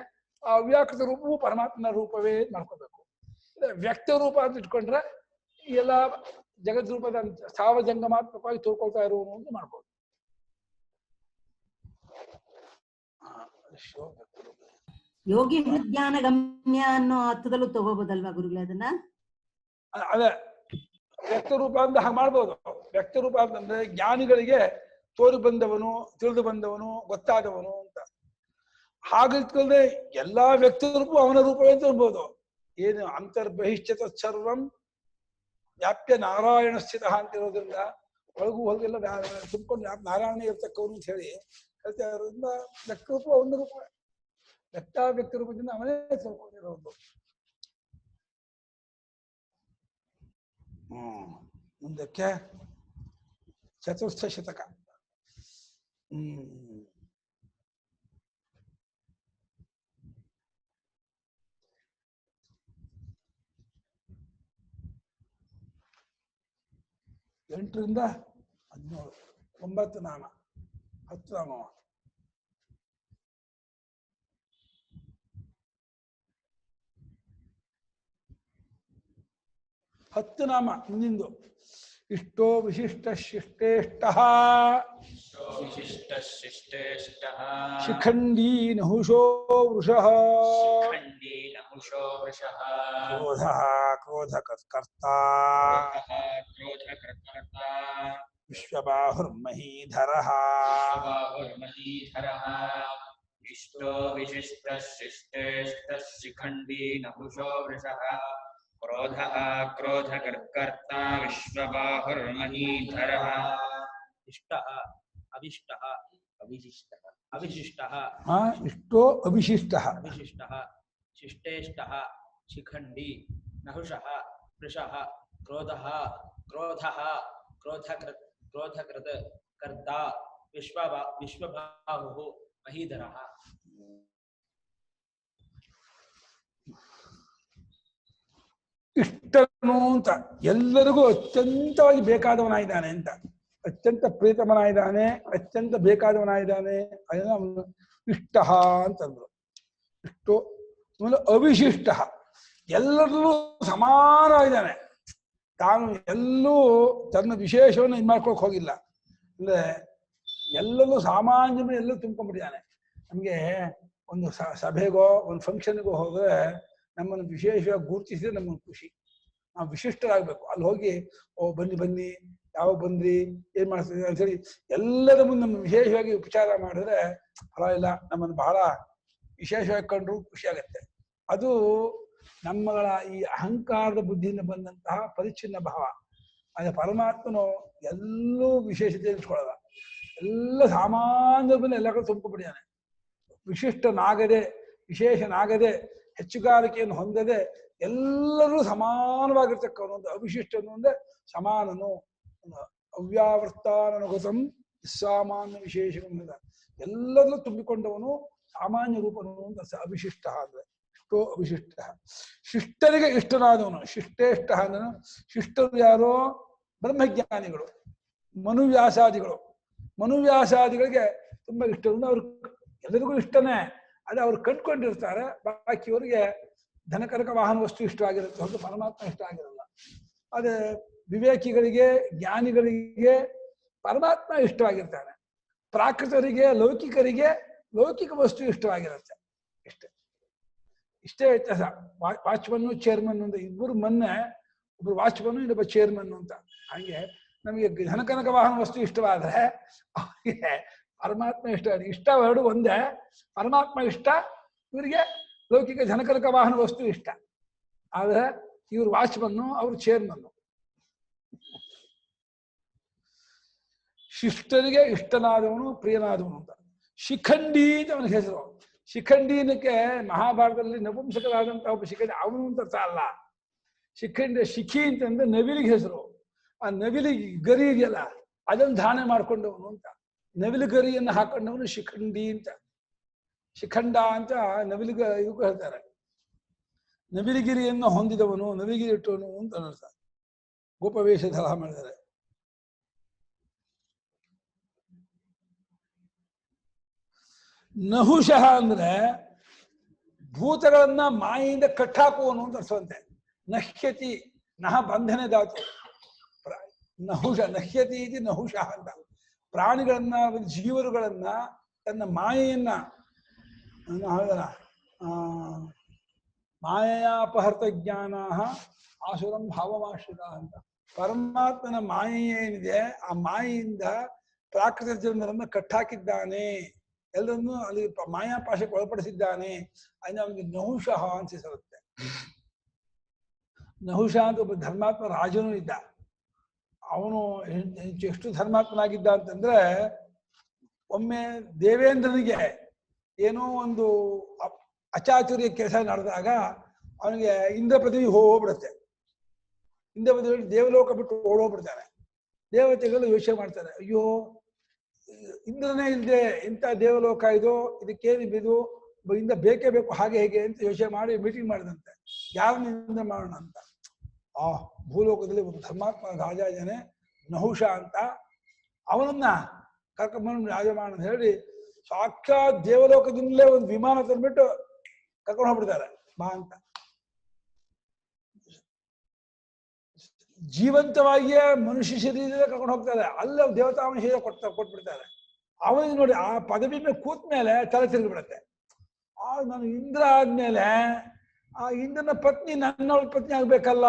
ಆ ಅವ್ಯಾಕೃತ ರೂಪವು ಪರಮಾತ್ಮನ ರೂಪವೇ ಮಾಡ್ಕೋಬೇಕು. ವ್ಯಕ್ತ ರೂಪ ಅಂತ ಇಟ್ಕೊಂಡ್ರೆ ಎಲ್ಲ ಜಗದ್ರೂಪದ ಸಾವಜಂಗಮಾತ್ಮಕವಾಗಿ ತೋರ್ಕೊಳ್ತಾ ಇರುವನು ಅಂತ ಮಾಡ್ಬೋದು. ಯೋಗಿ ಹೃದ್ಯಾನ ಗಮ್ಯ ಅನ್ನೋ ಅರ್ಥದಲ್ಲೂ ತಗೋಬೋದಲ್ವಾ ಗುರುಗಳೇ ಅದನ್ನ? ಅದೇ ವ್ಯಕ್ತ ರೂಪ ಅಂತ ಹಾಗೆ ಮಾಡ್ಬೋದು. ವ್ಯಕ್ತ ರೂಪ ಅಂತಂದ್ರೆ ಜ್ಞಾನಿಗಳಿಗೆ ತೋರಿ ಬಂದವನು, ತಿಳಿದು ಬಂದವನು, ಗೊತ್ತಾದವನು ಅಂತ. ಹಾಗಿಟ್ಕೊಂಡ್ರೆ ಎಲ್ಲಾ ವ್ಯಕ್ತ ರೂಪವು ಅವನ ರೂಪವೇ ಅಂತ ಅನ್ಬೋದು. ಏನು ಅಂತರ್ಬಹಿಷ್ಠತ ಸರ್ವಂ ವ್ಯಾಪ್ಯ ನಾರಾಯಣ ಸ್ಥಿತ ಅಂತ ಇರೋದ್ರಿಂದ ಒಳಗೂ ಹೊರಗೆಲ್ಲ ತುಂಬಿಕೊಂಡು ನಾರಾಯಣ ಇರ್ತಕ್ಕವನು ಅಂತ ಹೇಳಿ ಹೇಳ್ತಾ ಇರೋದ್ರಿಂದ ವ್ಯಕ್ತ ರೂಪ ಅವನ ರೂಪ, ವ್ಯಕ್ತ ರೂಪದಿಂದ ಅವನೇ ತಿಳ್ಕೊಂಡಿರೋದು. ಮುಂದಕ್ಕೆ ಚತುರ್ಥ ಶತಕ. ಎಂಟರಿಂದ 17, 9 ನಾಮ, 10 ನಾಮ. ಹತ್ತು ನಾಮ ಮುಂದಿಂದು. ಇಷ್ಟೋ ವಿಶಿಷ್ಟ ಶಿಷ್ಟೇಷ್ಟ ಶಿಖಂಡೀ ನಹುಷೋ ವೃಷಃ ಕ್ರೋಧ ಕ್ರೋಧಕರ್ತಾ ವಿಶ್ವಬಾಹುರ್ಮಹೀಧರಃ ಇಷ್ಟೋ ವಿಶಿಷ್ಟ ಶಿಷ್ಟೇಷ್ಟ ಶಿಖಂಡೀ ನಹುಷೋ ವೃಷಃ ಕ್ರೋಧಃ ಕ್ರೋಧಕರ್ತಾ ವಿಶ್ವಬಾಹುರ್ಮಹೀಧರಃ ಇಷ್ಟಃ ಅವಿಷ್ಟಃ ಅವಿಶಿಷ್ಟಃ ಅವಿಶಿಷ್ಟಃ ಇಷ್ಟೋ ಅವಿಶಿಷ್ಟಃ ಅವಿಶಿಷ್ಟಃ ಶಿಷ್ಟೇಷ್ಟಃ ಶಿಖಂಡಿ ನಹುಷಃ ವೃಷಃ ಕ್ರೋಧಃ ಕ್ರೋಧಃ ಕ್ರೋಧಕೃತ್ ಕರ್ತಾ ವಿಶ್ವಬಾಹುಃ ಮಹೀಧರಃ. ಇಷ್ಟನು ಅಂತ ಎಲ್ಲರಿಗೂ ಅತ್ಯಂತವಾಗಿ ಬೇಕಾದವನಾಗಿದ್ದಾನೆ ಅಂತ, ಅತ್ಯಂತ ಪ್ರೀತಮನಾಗಿದ್ದಾನೆ, ಅತ್ಯಂತ ಬೇಕಾದವನಾಗಿದ್ದಾನೆ. ಅದನ್ನ ಅವನು ಇಷ್ಟ ಅಂತಂದ್ರು. ಇಷ್ಟು ಆಮೇಲೆ ಅವಿಶಿಷ್ಟ, ಎಲ್ಲರಲ್ಲೂ ಸಮಾನವಾಗಿದ್ದಾನೆ, ತಾನು ಎಲ್ಲೂ ತನ್ನ ವಿಶೇಷವನ್ನು ಇದು ಮಾಡ್ಕೊಳಕ್ ಹೋಗಿಲ್ಲ. ಅಂದ್ರೆ ಎಲ್ಲರೂ ಸಾಮಾನ್ಯನು ಎಲ್ಲೂ ತುಂಬ್ಕೊಂಡ್ಬಿಟ್ಟಿದ್ದಾನೆ. ನಮ್ಗೆ ಒಂದು ಸಭೆಗೋ ಒಂದು ಫಂಕ್ಷನ್ಗೋ ಹೋದ್ರೆ ನಮ್ಮನ್ನು ವಿಶೇಷವಾಗಿ ಗುರುತಿಸಿದ್ರೆ ನಮ್ಮನ್ನು ಖುಷಿ. ನಾವು ವಿಶಿಷ್ಟರಾಗಬೇಕು. ಅಲ್ಲಿ ಹೋಗಿ ಓ ಬನ್ನಿ ಬನ್ನಿ, ಯಾವಾಗ ಬಂದ್ರಿ, ಏನ್ ಮಾಡ್ತಿದ್ರಿ ಅಂತೇಳಿ ಎಲ್ಲರ ಮುಂದೆ ನಮ್ಮ ವಿಶೇಷವಾಗಿ ಉಪಚಾರ ಮಾಡಿದ್ರೆ ಪರವಾಗಿಲ್ಲ, ನಮ್ಮನ್ನು ಬಹಳ ವಿಶೇಷವಾಗಿ ಕಂಡ್ರು ಖುಷಿ ಆಗತ್ತೆ. ಅದು ನಮ್ಮಗಳ ಈ ಅಹಂಕಾರದ ಬುದ್ಧಿಯಿಂದ ಬಂದಂತಹ ಪರಿಚ್ಛಿನ್ನ ಭಾವ. ಅದೇ ಪರಮಾತ್ಮನು ಎಲ್ಲೂ ವಿಶೇಷತೆ ಇಟ್ಕೊಳ್ಳಲ್ಲ. ಎಲ್ಲ ಸಾಮಾನ್ಯ ಬಂದು ಎಲ್ಲ ಕಡೆ ತುಂಬಿಕೊಂಡಿದ್ದಾನೆ. ವಿಶಿಷ್ಟನಾಗದೆ, ವಿಶೇಷನಾಗದೆ, ಹೆಚ್ಚುಗಾರಿಕೆಯನ್ನು ಹೊಂದದೆ ಎಲ್ಲರೂ ಸಮಾನವಾಗಿರ್ತಕ್ಕವನು. ಒಂದು ಅವಿಶಿಷ್ಟನು ಅಂದ್ರೆ ಸಮಾನನು. ಅವ್ಯಾವೃತ್ತಾನನುಗತಂ ಸಾಮಾನ್ಯ ವಿಶೇಷ ಎಲ್ಲದಲ್ಲೂ ತುಂಬಿಕೊಂಡವನು ಸಾಮಾನ್ಯ ರೂಪನು ಅಂತ ಅವಿಶಿಷ್ಟ ಅಂದ್ರೆ. ಇಷ್ಟೋ ಅವಿಶಿಷ್ಟ. ಶಿಷ್ಟರಿಗೆ ಇಷ್ಟನಾದವನು. ಶಿಷ್ಟೇಷ್ಟ ಅಂದ್ರೆ ಶಿಷ್ಟರು ಯಾರೋ? ಬ್ರಹ್ಮಜ್ಞಾನಿಗಳು, ಮನುವ್ಯಾಸಾದಿಗಳು. ಮನುವ್ಯಾಸಾದಿಗಳಿಗೆ ತುಂಬಾ ಇಷ್ಟವನ್ನು ಅವ್ರು ಎಲ್ಲರಿಗೂ ಇಷ್ಟನೇ. ಅದೇ ಅವ್ರು ಕಂಡ್ಕೊಂಡಿರ್ತಾರೆ. ಬಾಕಿಯವರಿಗೆ ಧನಕನಕ ವಾಹನ ವಸ್ತು ಇಷ್ಟವಾಗಿರುತ್ತೆ, ಹೊರತು ಪರಮಾತ್ಮ ಇಷ್ಟ ಆಗಿರಲ್ಲ. ಅದೇ ವಿವೇಕಿಗಳಿಗೆ, ಜ್ಞಾನಿಗಳಿಗೆ ಪರಮಾತ್ಮ ಇಷ್ಟವಾಗಿರ್ತಾನೆ. ಪ್ರಾಕೃತರಿಗೆ, ಲೌಕಿಕರಿಗೆ ಲೌಕಿಕ ವಸ್ತು ಇಷ್ಟವಾಗಿರುತ್ತೆ. ಇಷ್ಟೇ ವ್ಯತ್ಯಾಸ. ವಾಚ್ಮನ್ನು ಚೇರ್ಮನ್ ಅಂತ ಇಬ್ಬರು ಮೊನ್ನೆ, ಒಬ್ರು ವಾಚ್ಮನ್ನು ಇನ್ನೊಬ್ಬ ಚೇರ್ಮನ್ ಅಂತ. ಹಾಗೆ ನಮಗೆ ಧನಕನಕ ವಾಹನ ವಸ್ತು ಇಷ್ಟವಾದ್ರೆ ಅವರಿಗೆ ಪರಮಾತ್ಮ ಇಷ್ಟ. ಇಷ್ಟ ಎರಡು ಒಂದೇ. ಪರಮಾತ್ಮ ಇಷ್ಟ, ಇವರಿಗೆ ಲೌಕಿಕ ಧನಕನಕ ವಾಹನ ವಸ್ತು ಇಷ್ಟ. ಆದ್ರೆ ಇವ್ರು ವಾಚ್ಮನ್ನು, ಅವ್ರು ಚೇರ್ಮನ್ನು. ಶಿಷ್ಟರಿಗೆ ಇಷ್ಟನಾದವನು, ಪ್ರಿಯನಾದವನು ಅಂತ. ಶಿಖಂಡಿ ಅಂತ ಅವನಿಗೆ ಹೆಸರು. ಶಿಖಂಡಿನಕ್ಕೆ ಮಹಾಭಾರತದಲ್ಲಿ ನಪುಂಸಕರಾದಂತಹ ಒಬ್ಬ ಶಿಖಂಡಿ, ಅವನು ಅಂತ ಅಲ್ಲ. ಶಿಖಂಡಿ ಶಿಖಿ ಅಂತಂದ್ರೆ ನವಿಲಿಗೆ ಹೆಸರು. ಆ ನವಿಲಿಗೆ ಗರಿ ಇದೆಯಲ್ಲ, ಅದನ್ನು ಧಾರಣೆ ಮಾಡ್ಕೊಂಡವನು ಅಂತ. ನವಿಲು ಗರಿಯನ್ನು ಹಾಕೊಂಡವನು ಶಿಖಂಡಿ ಅಂತ. ಶಿಖಂಡ ಅಂತ ನವಿಲಿಗ ಇದಕ್ಕೂ ಹೇಳ್ತಾರೆ. ನವಿಲಿಗಿರಿಯನ್ನು ಹೊಂದಿದವನು, ನವಿಲಿಗಿರಿ ಇಟ್ಟವನು ಅಂತ ಹೇಳ್ತಾರೆ. ಗೋಪವೇಷಧರ ಮಾಡಿದ್ದಾರೆ. ನಹುಷಃ ಅಂದ್ರೆ ಭೂತಗಳನ್ನ ಮಾಯಿಂದ ಕಟ್ಟಾಕುವನು ಅಂತ ಅರ್ಥವಂತೆ. ನಹ್ಯತಿ, ನಹ ಬಂಧನೆ ಧಾತು. ನಹುಷ ನಹ್ಯತಿ ಇದು ನಹುಷಃ ಅಂತ. ಪ್ರಾಣಿಗಳನ್ನ, ಜೀವರುಗಳನ್ನ ತನ್ನ ಮಾಯೆಯನ್ನ ಮಾಯೆಯಾಪಹೃತ ಜ್ಞಾನ ಆಸುರಂ ಭಾವಮಾಶ್ರಿತ ಅಂತ. ಪರಮಾತ್ಮನ ಮಾಯೆ ಏನಿದೆ, ಆ ಮಾಯೆಯಿಂದ ಪ್ರಾಕೃತ ಜನರನ್ನ ಕಟ್ಟಾಕಿದ್ದಾನೆ, ಎಲ್ಲರನ್ನೂ ಅಲ್ಲಿ ಮಾಯಾಪಾಶಕ್ಕೆ ಒಳಪಡಿಸಿದ್ದಾನೆ. ಅದನ್ನ ಅವನಿಗೆ ನಹುಷಃ ಅಂತ ಹೆಸರುತ್ತೆ. ನಹುಷ ಅಂತ ಒಬ್ಬ ಧರ್ಮಾತ್ಮ ರಾಜನೂ ಇದ್ದ. ಅವನು ಎಷ್ಟು ಧರ್ಮಾತ್ಮನಾಗಿದ್ದ ಅಂತಂದ್ರೆ, ಒಮ್ಮೆ ದೇವೇಂದ್ರನಿಗೆ ಏನೋ ಒಂದು ಅಚಾತುರ್ಯ ಕೆಲಸ ನಡೆದಾಗ ಅವನಿಗೆ ಇಂದ್ರ ಪದವಿ ಹೋಗ್ಬಿಡುತ್ತೆ. ಇಂದ್ರ ಪದವಿ ದೇವಲೋಕ ಬಿಟ್ಟು ಓಡೋಗ್ಬಿಡ್ತಾನೆ. ದೇವತೆಗಳು ಯೋಚನೆ ಮಾಡ್ತಾರೆ, ಅಯ್ಯೋ ಇಂದ್ರನೇ ಇಲ್ಲದೆ ಇಂಥ ದೇವಲೋಕ ಇದು, ಇದಕ್ಕೇನು ಇದು, ಇಂದ ಬೇಕೇ ಬೇಕು, ಹಾಗೆ ಹೇಗೆ ಅಂತ ಯೋಚನೆ ಮಾಡಿ ಮೀಟಿಂಗ್ ಮಾಡಿದಂತೆ, ಯಾರನ್ನ ಮಾಡೋಣ ಅಂತ. ಆ ಭೂಲೋಕದಲ್ಲಿ ಒಂದು ಧರ್ಮಾತ್ಮ ರಾಜ ಇದ್ದಾನೆ ನಹುಷ ಅಂತ, ಅವನನ್ನ ಕರ್ಕೊಂಡ್ಬಂದು ರಾಜ ಮಾಡೋಣ ಅಂತ ಹೇಳಿ ಸಾಕ್ಷಾತ್ ದೇವಲೋಕದಿಂದಲೇ ಒಂದು ವಿಮಾನ ತಂದ್ಬಿಟ್ಟು ಕರ್ಕೊಂಡು ಹೋಗ್ಬಿಡ್ತಾರೆ ಬಾ ಅಂತ. ಜೀವಂತವಾಗಿಯೇ ಮನುಷ್ಯ ಶರೀರದಲ್ಲೇ ಕರ್ಕೊಂಡು ಹೋಗ್ತಾರೆ. ಅಲ್ಲೇ ದೇವತಾಂಶ ಶರೀರ ಕೊಟ್ಬಿಡ್ತಾರೆ. ಅವನಿಗೆ ನೋಡಿ ಆ ಪದವಿ ಮೇಲೆ ಕೂತ ಮೇಲೆ ತಲೆ ತಿರುಗಿಬಿಡತ್ತೆ. ನಾನು ಇಂದ್ರ ಆದ್ಮೇಲೆ ಆ ಇಂದ್ರನ ಪತ್ನಿ ನನ್ನವಳ ಪತ್ನಿ ಆಗ್ಬೇಕಲ್ಲ,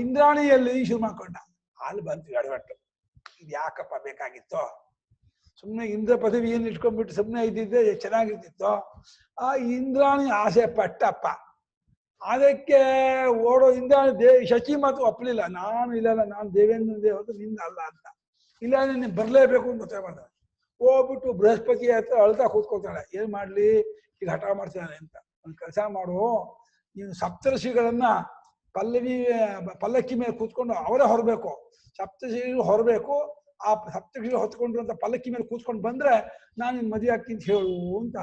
ಇಂದ್ರಾಣಿಯಲ್ಲಿ ಶುರು ಮಾಡ್ಕೊಂಡ. ಅಲ್ಲಿ ಬಂತು ಎಡವಟ್ಟು. ಇದು ಯಾಕಪ್ಪ ಬೇಕಾಗಿತ್ತು? ಸುಮ್ಮನೆ ಇಂದ್ರ ಪದವಿಯನ್ನು ಇಟ್ಕೊಂಡ್ಬಿಟ್ಟು ಸುಮ್ಮನೆ ಇದ್ದಿದ್ದೆ ಚೆನ್ನಾಗಿರ್ತಿತ್ತು. ಆ ಇಂದ್ರಾಣಿ ಆಸೆ ಪಟ್ಟಪ್ಪ, ಅದಕ್ಕೆ ಓಡೋ ಇಂದ್ರಾಣಿ ಶಚಿ ಮಾತು ಒಪ್ಪಲಿಲ್ಲ. ನಾನು ಇಲ್ಲಲ್ಲ, ನಾನು ದೇವೇಂದ್ರ ದೇವತೆ, ನಿಂದ ಅಲ್ಲ ಅಂತ. ಇಲ್ಲ ನೀನು ಬರಲೇಬೇಕು ಅಂತ ಗೊತ್ತಾಗ ಮಾಡ್ತಾನೆ. ಹೋಗ್ಬಿಟ್ಟು ಬೃಹಸ್ಪತಿ ಹತ್ರ ಅಳ್ತಾ ಕೂತ್ಕೊಳ್ತಾಳೆ. ಏನ್ ಮಾಡ್ಲಿ, ಈಗ ಹಠ ಮಾಡ್ತಾನೆ ಅಂತ. ಒಂದು ಕೆಲಸ ಮಾಡು, ನೀನು ಸಪ್ತರ್ಷಿಗಳನ್ನ ಪಲ್ಲಕ್ಕಿ ಮೇಲೆ ಕೂತ್ಕೊಂಡು ಅವರೇ ಹೊರಬೇಕು, ಸಪ್ತರ್ಷಿಗಳು ಹೊರಬೇಕು. ಆ ಸಪ್ತರ್ಷಿಗಳು ಹೊತ್ಕೊಂಡ್ರು ಪಲ್ಲಕ್ಕಿ ಮೇಲೆ ಕೂತ್ಕೊಂಡು ಬಂದ್ರೆ ನಾನು ನಿನ್ ಮದುವೆ ಆಗ್ತೀನಿ ಅಂತ ಹೇಳು ಅಂತ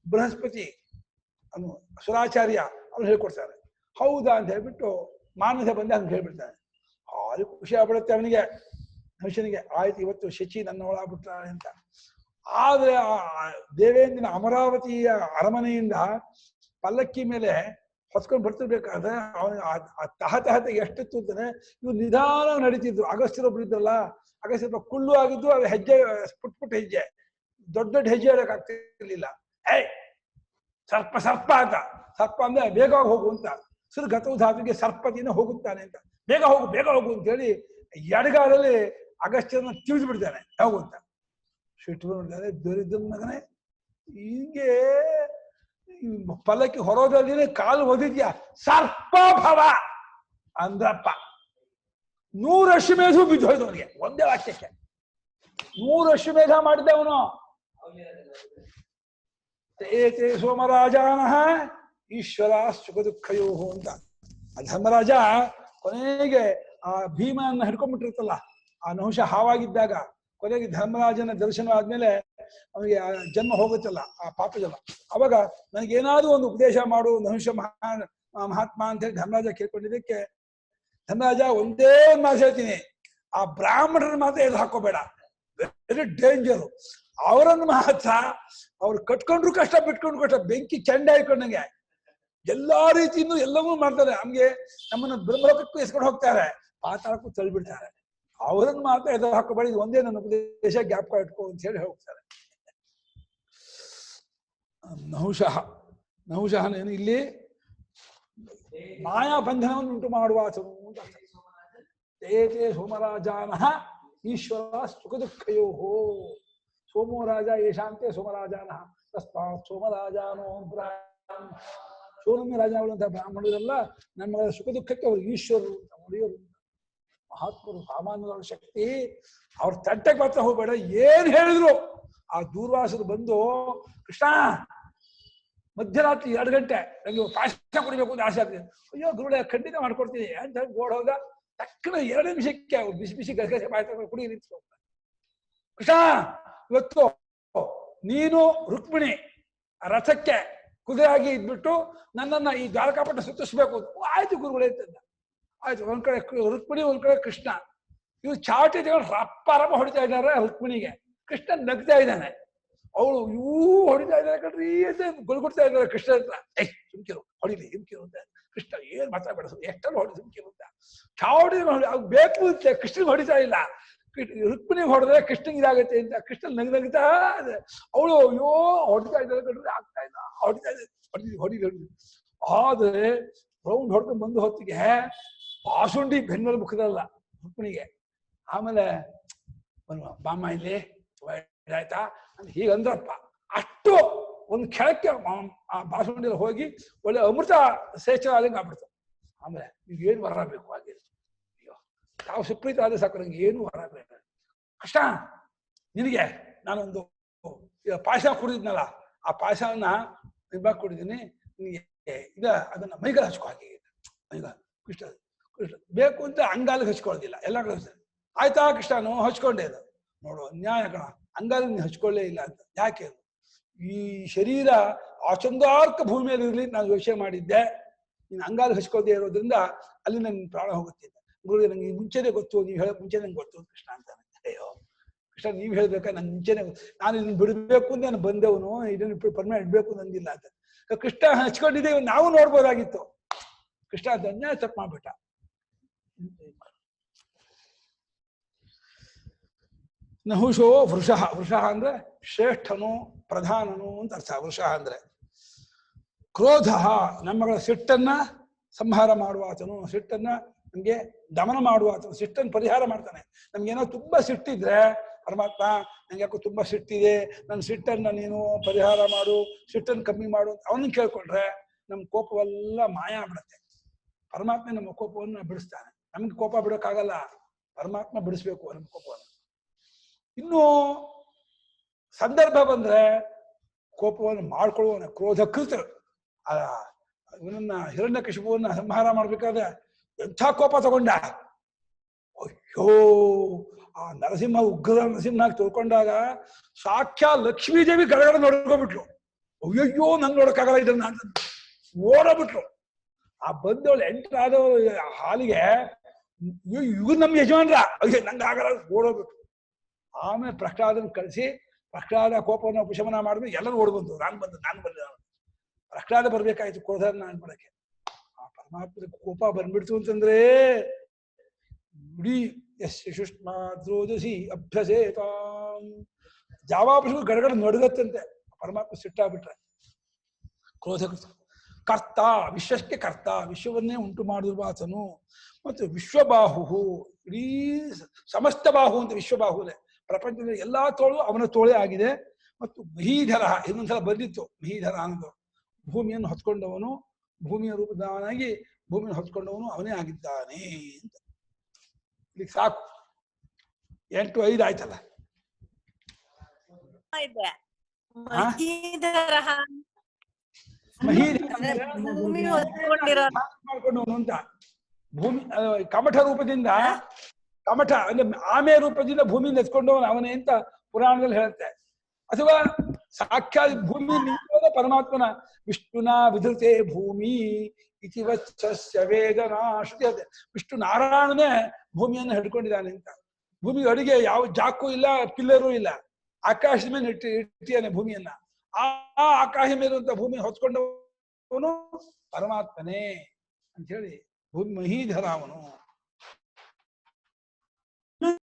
ಬೃಹಸ್ಪತಿ ಸುರಾಚಾರ್ಯ ಅವ್ರು ಹೇಳ್ಕೊಡ್ತಾರೆ. ಹೌದಾ ಅಂತ ಹೇಳ್ಬಿಟ್ಟು ಮಾನಸ ಬಂದೆ ಹಂಗೆ ಹೇಳ್ಬಿಡ್ತಾನೆ. ಭಾರಿ ಖುಷಿ ಆಗ್ಬಿಡುತ್ತೆ ಅವನಿಗೆ, ಮನುಷ್ಯನಿಗೆ. ಆಯ್ತು, ಇವತ್ತು ಶಚಿ ನನ್ನ ಒಳಗ್ಬಿಟ್ಟಾಳೆ ಅಂತ. ಆದ್ರೆ ಆ ದೇವೇಂದ್ರನ ಅಮರಾವತಿಯ ಅರಮನೆಯಿಂದ ಪಲ್ಲಕ್ಕಿ ಮೇಲೆ ಹೊತ್ಕೊಂಡು ಬರ್ತಿರ್ಬೇಕಾದ್ರೆ ಅವನಿಗೆ ಆ ತಹತೆ ಎಷ್ಟಿತ್ತು ಅಂತಾನೆ ಇವ್ರು ನಿಧಾನ ನಡೀತಿದ್ರು. ಅಗಸ್ತ್ಯರೊಬ್ರು ಇದ್ರಲ್ಲ, ಅಗಸ್ತ್ಯ ಕುಳ್ಳು ಆಗಿದ್ದು, ಅದು ಹೆಜ್ಜೆ ಪುಟ್ ಹೆಜ್ಜೆ, ದೊಡ್ಡ ದೊಡ್ಡ ಹೆಜ್ಜೆ ಹೇಳಕ್ ಆಗ್ತಿರ್ಲಿಲ್ಲ. ಸರ್ಪ ಸರ್ಪ ಅಂತ, ಸರ್ಪ ಅಂದ್ರೆ ಬೇಗ ಹೋಗು ಅಂತ, ಗತವು ಧಾತುವಿಗೆ ಸರ್ಪದಿಂದ ಹೋಗುತ್ತಾನೆ ಅಂತ, ಬೇಗ ಹೋಗು ಅಂತ ಹೇಳಿ ಎಡಗಾಲಲ್ಲಿ ಅಗಸ್ತ್ಯನ ತಿಳಿದು ಬಿಡ್ತಾನೆ ಹೋಗು ಅಂತ. ಸಿಟ್ಟು ನೋಡಿದಾರೆ, ದೊರಿದ್ದ ಮಗನೇ, ಹೀಗೆ ಪಲ್ಲಕ್ಕಿ ಹೊರೋದ್ರಲ್ಲಿ ಕಾಲು ಒದಿದ್ಯಾ, ಸರ್ಪ ಭವ ಅಂದ್ರಪ್ಪ. 100 ಅಶ್ವಮೇಧ ಬಿದ್ದೋಯ್ತು ಅವನಿಗೆ ಒಂದೇ ವಾಕ್ಯಕ್ಕೆ. 100 ಅಶ್ವಮೇಧ ಮಾಡಿದ್ದ ಅವನು. ಏತೆ ಸೋಮರಾಜಾನಃ ಈಶ್ವರ ಸುಖ ದುಃಖಯೋ ಅಂತ. ಆ ಧರ್ಮರಾಜ ಕೊನೆಗೆ ಆ ಭೀಮನ್ನ ಹಿಡ್ಕೊಂಡ್ಬಿಟ್ಟಿರ್ತಲ್ಲ, ಆ ನಹುಷ ಹಾವಾಗಿದ್ದಾಗ ಕೊನೆಗೆ ಧರ್ಮರಾಜನ ದರ್ಶನ ಆದ್ಮೇಲೆ ಅವನಿಗೆ ಆ ಜನ್ಮ ಹೋಗುತ್ತಲ್ಲ, ಆ ಪಾಪ ಜನ್ಮ. ಅವಾಗ ನನಗೇನಾದ್ರೂ ಒಂದು ಉಪದೇಶ ಮಾಡು ನಹುಷ ಮಹಾತ್ಮ ಅಂತ ಹೇಳಿ ಧರ್ಮರಾಜ ಕೇಳ್ಕೊಂಡಿದ್ದಕ್ಕೆ ಧರ್ಮರಾಜ ಒಂದೇ ಒಂದು ಮಾತು ಹೇಳ್ತೀನಿ, ಆ ಬ್ರಾಹ್ಮಣರ ಮಾತ್ರ ಎದು ಹಾಕೋಬೇಡ, ವೆರಿ ಡೇಂಜರು. ಅವರನ್ನು ಮಾತ್ರ ಅವ್ರು ಕಟ್ಕೊಂಡ್ರು ಕಷ್ಟ, ಬಿಟ್ಕೊಂಡ್ರು ಕಷ್ಟ, ಬೆಂಕಿ ಚೆಂಡ ಹಾಕೊಂಡಂಗೆ ಎಲ್ಲಾ ರೀತಿಯಿಂದ ಎಲ್ಲವೂ ಮಾಡ್ತಾರೆ. ನಮ್ಗೆ ನಮ್ಮನ್ನ ಬ್ರಹ್ಮಲೋಕಕ್ಕೂ ಎಸ್ಕೊಂಡು ಹೋಗ್ತಾರೆ, ಪಾತಾಳಕ್ಕೂ ತಳ್ಳಿಬಿಡ್ತಾರೆ. ಅವರನ್ನು ಮಾತ್ರ ಎದುರು ಹಾಕೋಬೇಡ, ಇದು ಒಂದೇ ನನ್ನ ಉಪದೇಶ, ಜ್ಞಾಪಕ ಇಟ್ಕೋ ಅಂತ ಹೇಳಿ ಹೋಗ್ತಾರೆ. ನಹುಷಃ ಇಲ್ಲಿ ಮಾಯಾ ಬಂಧನವನ್ನು ಉಂಟು ಮಾಡುವ ಅಂತ. ತೇಜೇ ಸೋಮರಾಜಾನಃ ಈಶ್ವರ ಸುಖ ದುಃಖಯೋ. ಸೋಮೋ ರಾಜ ಯಶಾಂತೆ ಸೋಮರಾಜಾನಃ ತಸ್ಮಾತ್ ಸೋಮರಾಜಾನೋ ಬ್ರಾಹ್ಮಣ. ಸೋನಮ್ಯ ರಾಜಾವಳಂತಹ ಬ್ರಾಹ್ಮಣರೆಲ್ಲ ನಮ್ಮ ಸುಖ ದುಃಖಕ್ಕೆ ಅವರು ಈಶ್ವರರು ಅಂತ ಒಡೆಯರು, ಮಹಾತ್ಮರು, ಸಾಮಾನ್ಯರ ಶಕ್ತಿ. ಅವ್ರ ತಟ್ಟೆಗೆ ಮಾತ್ರ ಹೋಗ್ಬೇಡ. ಏನ್ ಹೇಳಿದ್ರು ಆ ದೂರ್ವಾಸರು ಬಂದು, ಕೃಷ್ಣ ಮಧ್ಯರಾತ್ರಿ 2 ಗಂಟೆ ನನಗೆ ಪಾಯಸ ಕುಡಿಬೇಕು ಅಂತ ಆಸೆ ಆಗ್ತದೆ. ಅಯ್ಯೋ ಗುರುಳೆ ಖಂಡಿತ ಮಾಡ್ಕೊಡ್ತೀನಿ ಅಂತ ಹೇಳಿ ಓಡ್ ಹೋದ. ತಕ್ಷಣ 2 ನಿಮಿಷಕ್ಕೆ ಬಿಸಿ ಬಿಸಿ ಗಸಗಸೆ ಪಾಯಸ ಕುಡಿ ನಿಂತು. ಕೃಷ್ಣ ಇವತ್ತು ನೀನು ರುಕ್ಮಿಣಿ ರಥಕ್ಕೆ ಕುದುರೆಯಾಗಿ ಇದ್ಬಿಟ್ಟು ನನ್ನನ್ನ ಈ ದ್ವಾರಕಾಪಟ್ಟ ಸುತ್ತಿಸ್ಬೇಕು. ಆಯ್ತು ಗುರುಗಳೇ ಅಂತಂದ. ಆಯ್ತು, ಒಂದ್ ಕಡೆ ರುಕ್ಮಿಣಿ, ಒಂದ್ ಕಡೆ ಕೃಷ್ಣ. ಇವ್ರು ಚಾಟಿ ತಗೊಂಡು ರಪ್ಪ ಹೊಡಿತಾ ಇದ್ದಾರೆ ರುಕ್ಮಿಣಿಗೆ. ಕೃಷ್ಣ ನಗ್ತಾ ಇದ್ದಾನೆ. ಅವಳು ಹೊಡಿತಾ ಇದ್ದಾರೆ ಕಣ್ರಿ ಅಂತ ಗೊಳ್ಕೊಡ್ತಾ ಇದ್ದಾರೆ ಕೃಷ್ಣ ಹತ್ರ. ಸುಮ್ಕಿರು, ಹೊಡಿಲಿ ಸುಮ್ಕಿರು ಅಂತ. ಕೃಷ್ಣ ಏನ್ ಮಾತಾಡ್ಬೇಡ, ಎಷ್ಟೆಲ್ಲ ಹೊಡಿ ಸುಮ್ಕಿರು ಅಂತ. ಚಾವಡಿ ಬೇಕು ಅಂತ ಕೃಷ್ಣ ಹೊಡಿತಾ ಇಲ್ಲ. ರುಕ್ಮಿಣಿಗೆ ಹೊಡೆದ್ರೆ ಕೃಷ್ಣಗೆ ಇದಾಗತ್ತೆ ಅಂತ ಕೃಷ್ಣ ನಗ್ತಾ. ಅವಳು ಅಯ್ಯೋ ಹೊಡಿತಾ ಇದ್ದಾರೆ ಕಣ್ರಿ, ಆಗ್ತಾ ಇಲ್ಲ, ಹೊಡಿತಾ ಇದೆ, ಹೊಡಿ. ಆದ್ರೆ ರೌಂಡ್ ಹೊಡ್ಕೊಂಡ್ ಬಂದು ಹೊತ್ತಿಗೆ ಬಾಸುಂಡಿ ಬೆನ್ನಲ್ಲಿ ಮುಖದಲ್ಲ ರುಕ್ಮಿಣಿಗೆ. ಆಮೇಲೆ ಬಾಮ ಇಲ್ಲಿ ಆಯ್ತಾ ಅಂತ ಹೀಗಂದ್ರಪ್ಪ. ಅಷ್ಟು ಒಂದು ಕೆಳಕ್ಕೆ ಆ ಬಾಸುಂಡಿಯಲ್ಲಿ ಹೋಗಿ ಒಳ್ಳೆ ಅಮೃತ ಸೇಚನ ಆದಂಗೆ ಆಗ್ಬಿಡ್ತು. ಆಮೇಲೆ ಈಗ ಏನು ವರ ಬೇಕು ಹಾಗೆ, ಅಯ್ಯೋ ತಾವು ಸುಪ್ರೀತ ಆದ್ರೆ ಸಾಕು, ನಂಗೆ ಏನು ವರ ಬೇಕು. ಕೃಷ್ಣ ನಿನಗೆ ನಾನೊಂದು ಪಾಯಸ ಕುಡಿದ್ನಲ್ಲ, ಆ ಪಾಯಸವನ್ನ ನಿಂಬಾಕ್ ಕುಡಿದೀನಿ, ನಿನಗೆ ಅದನ್ನ ಮೈಗಾಲ ಹಚ್ಕೊ ಹಾಗೆ. ಮೈಗಾಲ ಕೃಷ್ಣ ಕೃಷ್ಣ ಬೇಕು ಅಂತ ಅಂಗಾಲಿಗೆ ಹಚ್ಕೊಳ್ಳೋದಿಲ್ಲ, ಎಲ್ಲ ಕಳಿಸ್ತಾರೆ. ಆಯ್ತಾ ಕೃಷ್ಣನು ಹಚ್ಕೊಂಡೆ. ಅದು ನೋಡು ಅನ್ಯಾಯ ಕಣ, ಅಂಗಾಲಿಗೆ ನೀನು ಹಚ್ಕೊಳ್ಳೇ ಇಲ್ಲ ಅಂತ. ಯಾಕೆ? ಈ ಶರೀರ ಆ ಚಂದಾರ್ಕ ಭೂಮಿಯಲ್ಲಿ ಇರ್ಲಿ ನಾನು ಯೋಚನೆ ಮಾಡಿದ್ದೆ, ನೀನು ಅಂಗಾಲಿಗೆ ಹಚ್ಕೊಳ್ಳದೆ ಇರೋದ್ರಿಂದ ಅಲ್ಲಿ ನನ್ನ ಪ್ರಾಣ ಹೋಗುತ್ತೆ. ಗುರು ನಂಗೆ ಮುಂಚೆನೆ ಗೊತ್ತು, ನೀವು ಹೇಳೋ ಮುಂಚೆ ನಂಗೆ ಗೊತ್ತು ಕೃಷ್ಣ ಅಂತಾನೆ. ಅಯ್ಯೋ ಕೃಷ್ಣ ನೀವು ಹೇಳ್ಬೇಕಾ, ನಂಗೆ ಮುಂಚೆನೆ ನಾನು ಇದನ್ನ ಬಿಡಬೇಕು ಅಂತ ನಾನು ಬಂದವನು, ಇದನ್ನ ಪರ್ಮನೆಂಟ್ ಇಡ್ಬೇಕು ನಂದಿಲ್ಲ ಅಂತ. ಕೃಷ್ಣ ಹಚ್ಕೊಂಡಿದ್ದೇವೆ, ನಾವು ನೋಡ್ಬೋದಾಗಿತ್ತು. ಕೃಷ್ಣ ಅದನ್ನೇ ತಪ್ಪು ಮಾಡ್ಬಿಟ್ಟ. ನಹುಷೋ ವೃಷಃ. ವೃಷಃ ಅಂದ್ರೆ ಶ್ರೇಷ್ಠನು, ಪ್ರಧಾನನು ಅಂತ ಅರ್ಥ. ವೃಷಃ ಅಂದ್ರೆ ಕ್ರೋಧ, ನಮ್ಮಗಳ ಸಿಟ್ಟನ್ನ ಸಂಹಾರ ಮಾಡುವಾತನು, ಸಿಟ್ಟನ್ನ ನಮ್ಗೆ ದಮನ ಮಾಡುವಾತನು, ಸಿಟ್ಟನ್ನು ಪರಿಹಾರ ಮಾಡ್ತಾನೆ. ನಮ್ಗೇನೋ ತುಂಬಾ ಸಿಟ್ಟಿದ್ರೆ ಪರಮಾತ್ಮ ನಂಗೆ ಯಾಕೋ ತುಂಬಾ ಸಿಟ್ಟಿದೆ, ನನ್ನ ಸಿಟ್ಟನ್ನ ನೀನು ಪರಿಹಾರ ಮಾಡು, ಸಿಟ್ಟನ್ನು ಕಮ್ಮಿ ಮಾಡು ಅಂತ ಅವನ್ನ ಕೇಳ್ಕೊಂಡ್ರೆ ನಮ್ ಕೋಪವೆಲ್ಲ ಮಾಯ ಆಗ್ಬಿಡುತ್ತೆ. ಪರಮಾತ್ಮ ನಮ್ಮ ಕೋಪವನ್ನು ಬಿಡಿಸ್ತಾನೆ. ನಮ್ಗೆ ಕೋಪ ಬಿಡೋಕ್ಕಾಗಲ್ಲ, ಪರಮಾತ್ಮ ಬಿಡಿಸ್ಬೇಕು ನಮ್ಮ ಕೋಪವನ್ನು. ಇನ್ನು ಸಂದರ್ಭ ಬಂದ್ರೆ ಕೋಪವನ್ನು ಮಾಡ್ಕೊಳ್ಳುವನ ಕ್ರೋಧ ಕೃತ. ಇವನನ್ನ ಹಿರಣ್ಯಕಶಿಪುವನ್ನ ಸಂಹಾರ ಮಾಡ್ಬೇಕಾದ್ರೆ ಎಂಥ ಕೋಪ ತಗೊಂಡ. ಅಯ್ಯೋ ಆ ನರಸಿಂಹ ಉಗ್ರ ನರಸಿಂಹನಾಗಿ ತಿಳ್ಕೊಂಡಾಗ ಸಾಕ್ಷಾ ಲಕ್ಷ್ಮೀದೇವಿ ಗಡಗಡ ನೋಡ್ಕೊಬಿಟ್ಲು. ಅಯ್ಯಯ್ಯೋ ನಂಗೆ ನೋಡಕ್ಕಾಗಲ್ಲ ಇದನ್ನ ಅಂತ ಓಡಬಿಟ್ಲು. ಆ ಬಂದವಳು ಎಂಟರ್ ಆದವಳು ಹಾಲಿಗೆ ಇವ್ರು ನಮ್ ಯಜಮಾನ್ರ, ಅಯ್ಯೋ ನಂಗೆ ಆಗಲ್ಲ ಓಡೋಗ್ಬಿಟ್ರು. ಆಮೇಲೆ ಪ್ರಹ್ಲಾದನ ಕಳಿಸಿ ಪ್ರಹ್ಲಾದ ಕೋಪವನ್ನು ಉಪಶಮನ ಮಾಡಿದ್ರೆ ಎಲ್ಲರೂ ಓಡ್ ಬಂದ್ರು. ನಾನು ಬಂದೆ. ಪ್ರಹ್ಲಾದ ಬರ್ಬೇಕಾಯ್ತು ಕ್ರೋಧನ ಮಾಡ್ಕೊಳಕ್ಕೆ. ಪರಮಾತ್ಮ ಕೋಪ ಬಂದ್ಬಿಡ್ತು ಅಂತಂದ್ರೆ ಇಡೀ ಯಸ್ಯ ಶುಷ್ಮಾ ದ್ರೋಜಸಿ ಅಭ್ಯಸೇತಾಂ ಜಾವಾಪಶು ಗಡಗಡ ನಡುಗತ್ತಂತೆ ಪರಮಾತ್ಮ ಸಿಟ್ಟಾಗ್ಬಿಟ್ರೆ. ಕ್ರೋಧ ಕರ್ತ, ವಿಶ್ವಕ್ಕೆ ಕರ್ತ, ವಿಶ್ವವನ್ನೇ ಉಂಟು ಮಾಡಿರುವ ಆತನು. ಮತ್ತು ವಿಶ್ವಬಾಹು, ಇಡೀ ಸಮಸ್ತ ಬಾಹು ಅಂತ ವಿಶ್ವಬಾಹುಲೆ, ಪ್ರಪಂಚದ ಎಲ್ಲಾ ತೋಳು ಅವನ ತೋಳೇ ಆಗಿದೆ. ಮತ್ತು ಮಹೀಧರ, ಇನ್ನೊಂದ್ಸಲ ಬಂದಿತ್ತು ಮಹೀಧರ ಅಂತ, ಭೂಮಿಯನ್ನು ಹೊತ್ಕೊಂಡವನು, ಭೂಮಿಯ ರೂಪದವನಾಗಿ ಭೂಮಿಯನ್ನು ಹೊತ್ಕೊಂಡವನು ಅವನೇ ಆಗಿದ್ದಾನೆ ಅಂತ. ಇಲ್ಲಿ ಸಾಕು, 8-5 ಆಯ್ತಲ್ಲ. ಇದೆ ಮಹೀಧರಃ ಭೂಮಿ ಹೊತ್ಕೊಂಡಿರೋ ಮಾಡ್ಕೊಂಡವನು ಅಂತ. ಭೂಮಿ ಕಮಠ ರೂಪದಿಂದ, ಕಮಠ ಅಂದ್ರೆ ಆಮೆ ರೂಪದಿಂದ ಭೂಮಿಯಿಂದ ಎತ್ಕೊಂಡವನು ಅವನೇ ಅಂತ ಪುರಾಣದಲ್ಲಿ ಹೇಳುತ್ತೆ. ಅಥವಾ ಸಾಕ್ಷಾತ್ ಭೂಮಿ ನಿಂತ ಪರಮಾತ್ಮನ ವಿಷ್ಣುನ ವಿಧೃತೆ ಭೂಮಿ ಇತಿವತ್ಸಸ್ಯ ವೇದನಾ ಶ್ರುತಿ ಅದೆ. ವಿಷ್ಣು ನಾರಾಯಣನೇ ಭೂಮಿಯನ್ನು ಹಿಡ್ಕೊಂಡಿದ್ದಾನೆ ಅಂತ. ಭೂಮಿಗೆ ಅಡಿಗೆ ಯಾವ ಜಾಕು ಇಲ್ಲ, ಪಿಲ್ಲರು ಇಲ್ಲ, ಆಕಾಶದ ಮೇಲೆ ಇಟ್ಟಿಯಾನೆ ಭೂಮಿಯನ್ನ. ಆ ಆಕಾಶ ಮೇಲಿರುವಂತ ಭೂಮಿ ಹೊತ್ಕೊಂಡವನು ಪರಮಾತ್ಮನೇ ಅಂತ ಹೇಳಿ ಭೂಮಿ ಮಹೀಧರ ಅವನು.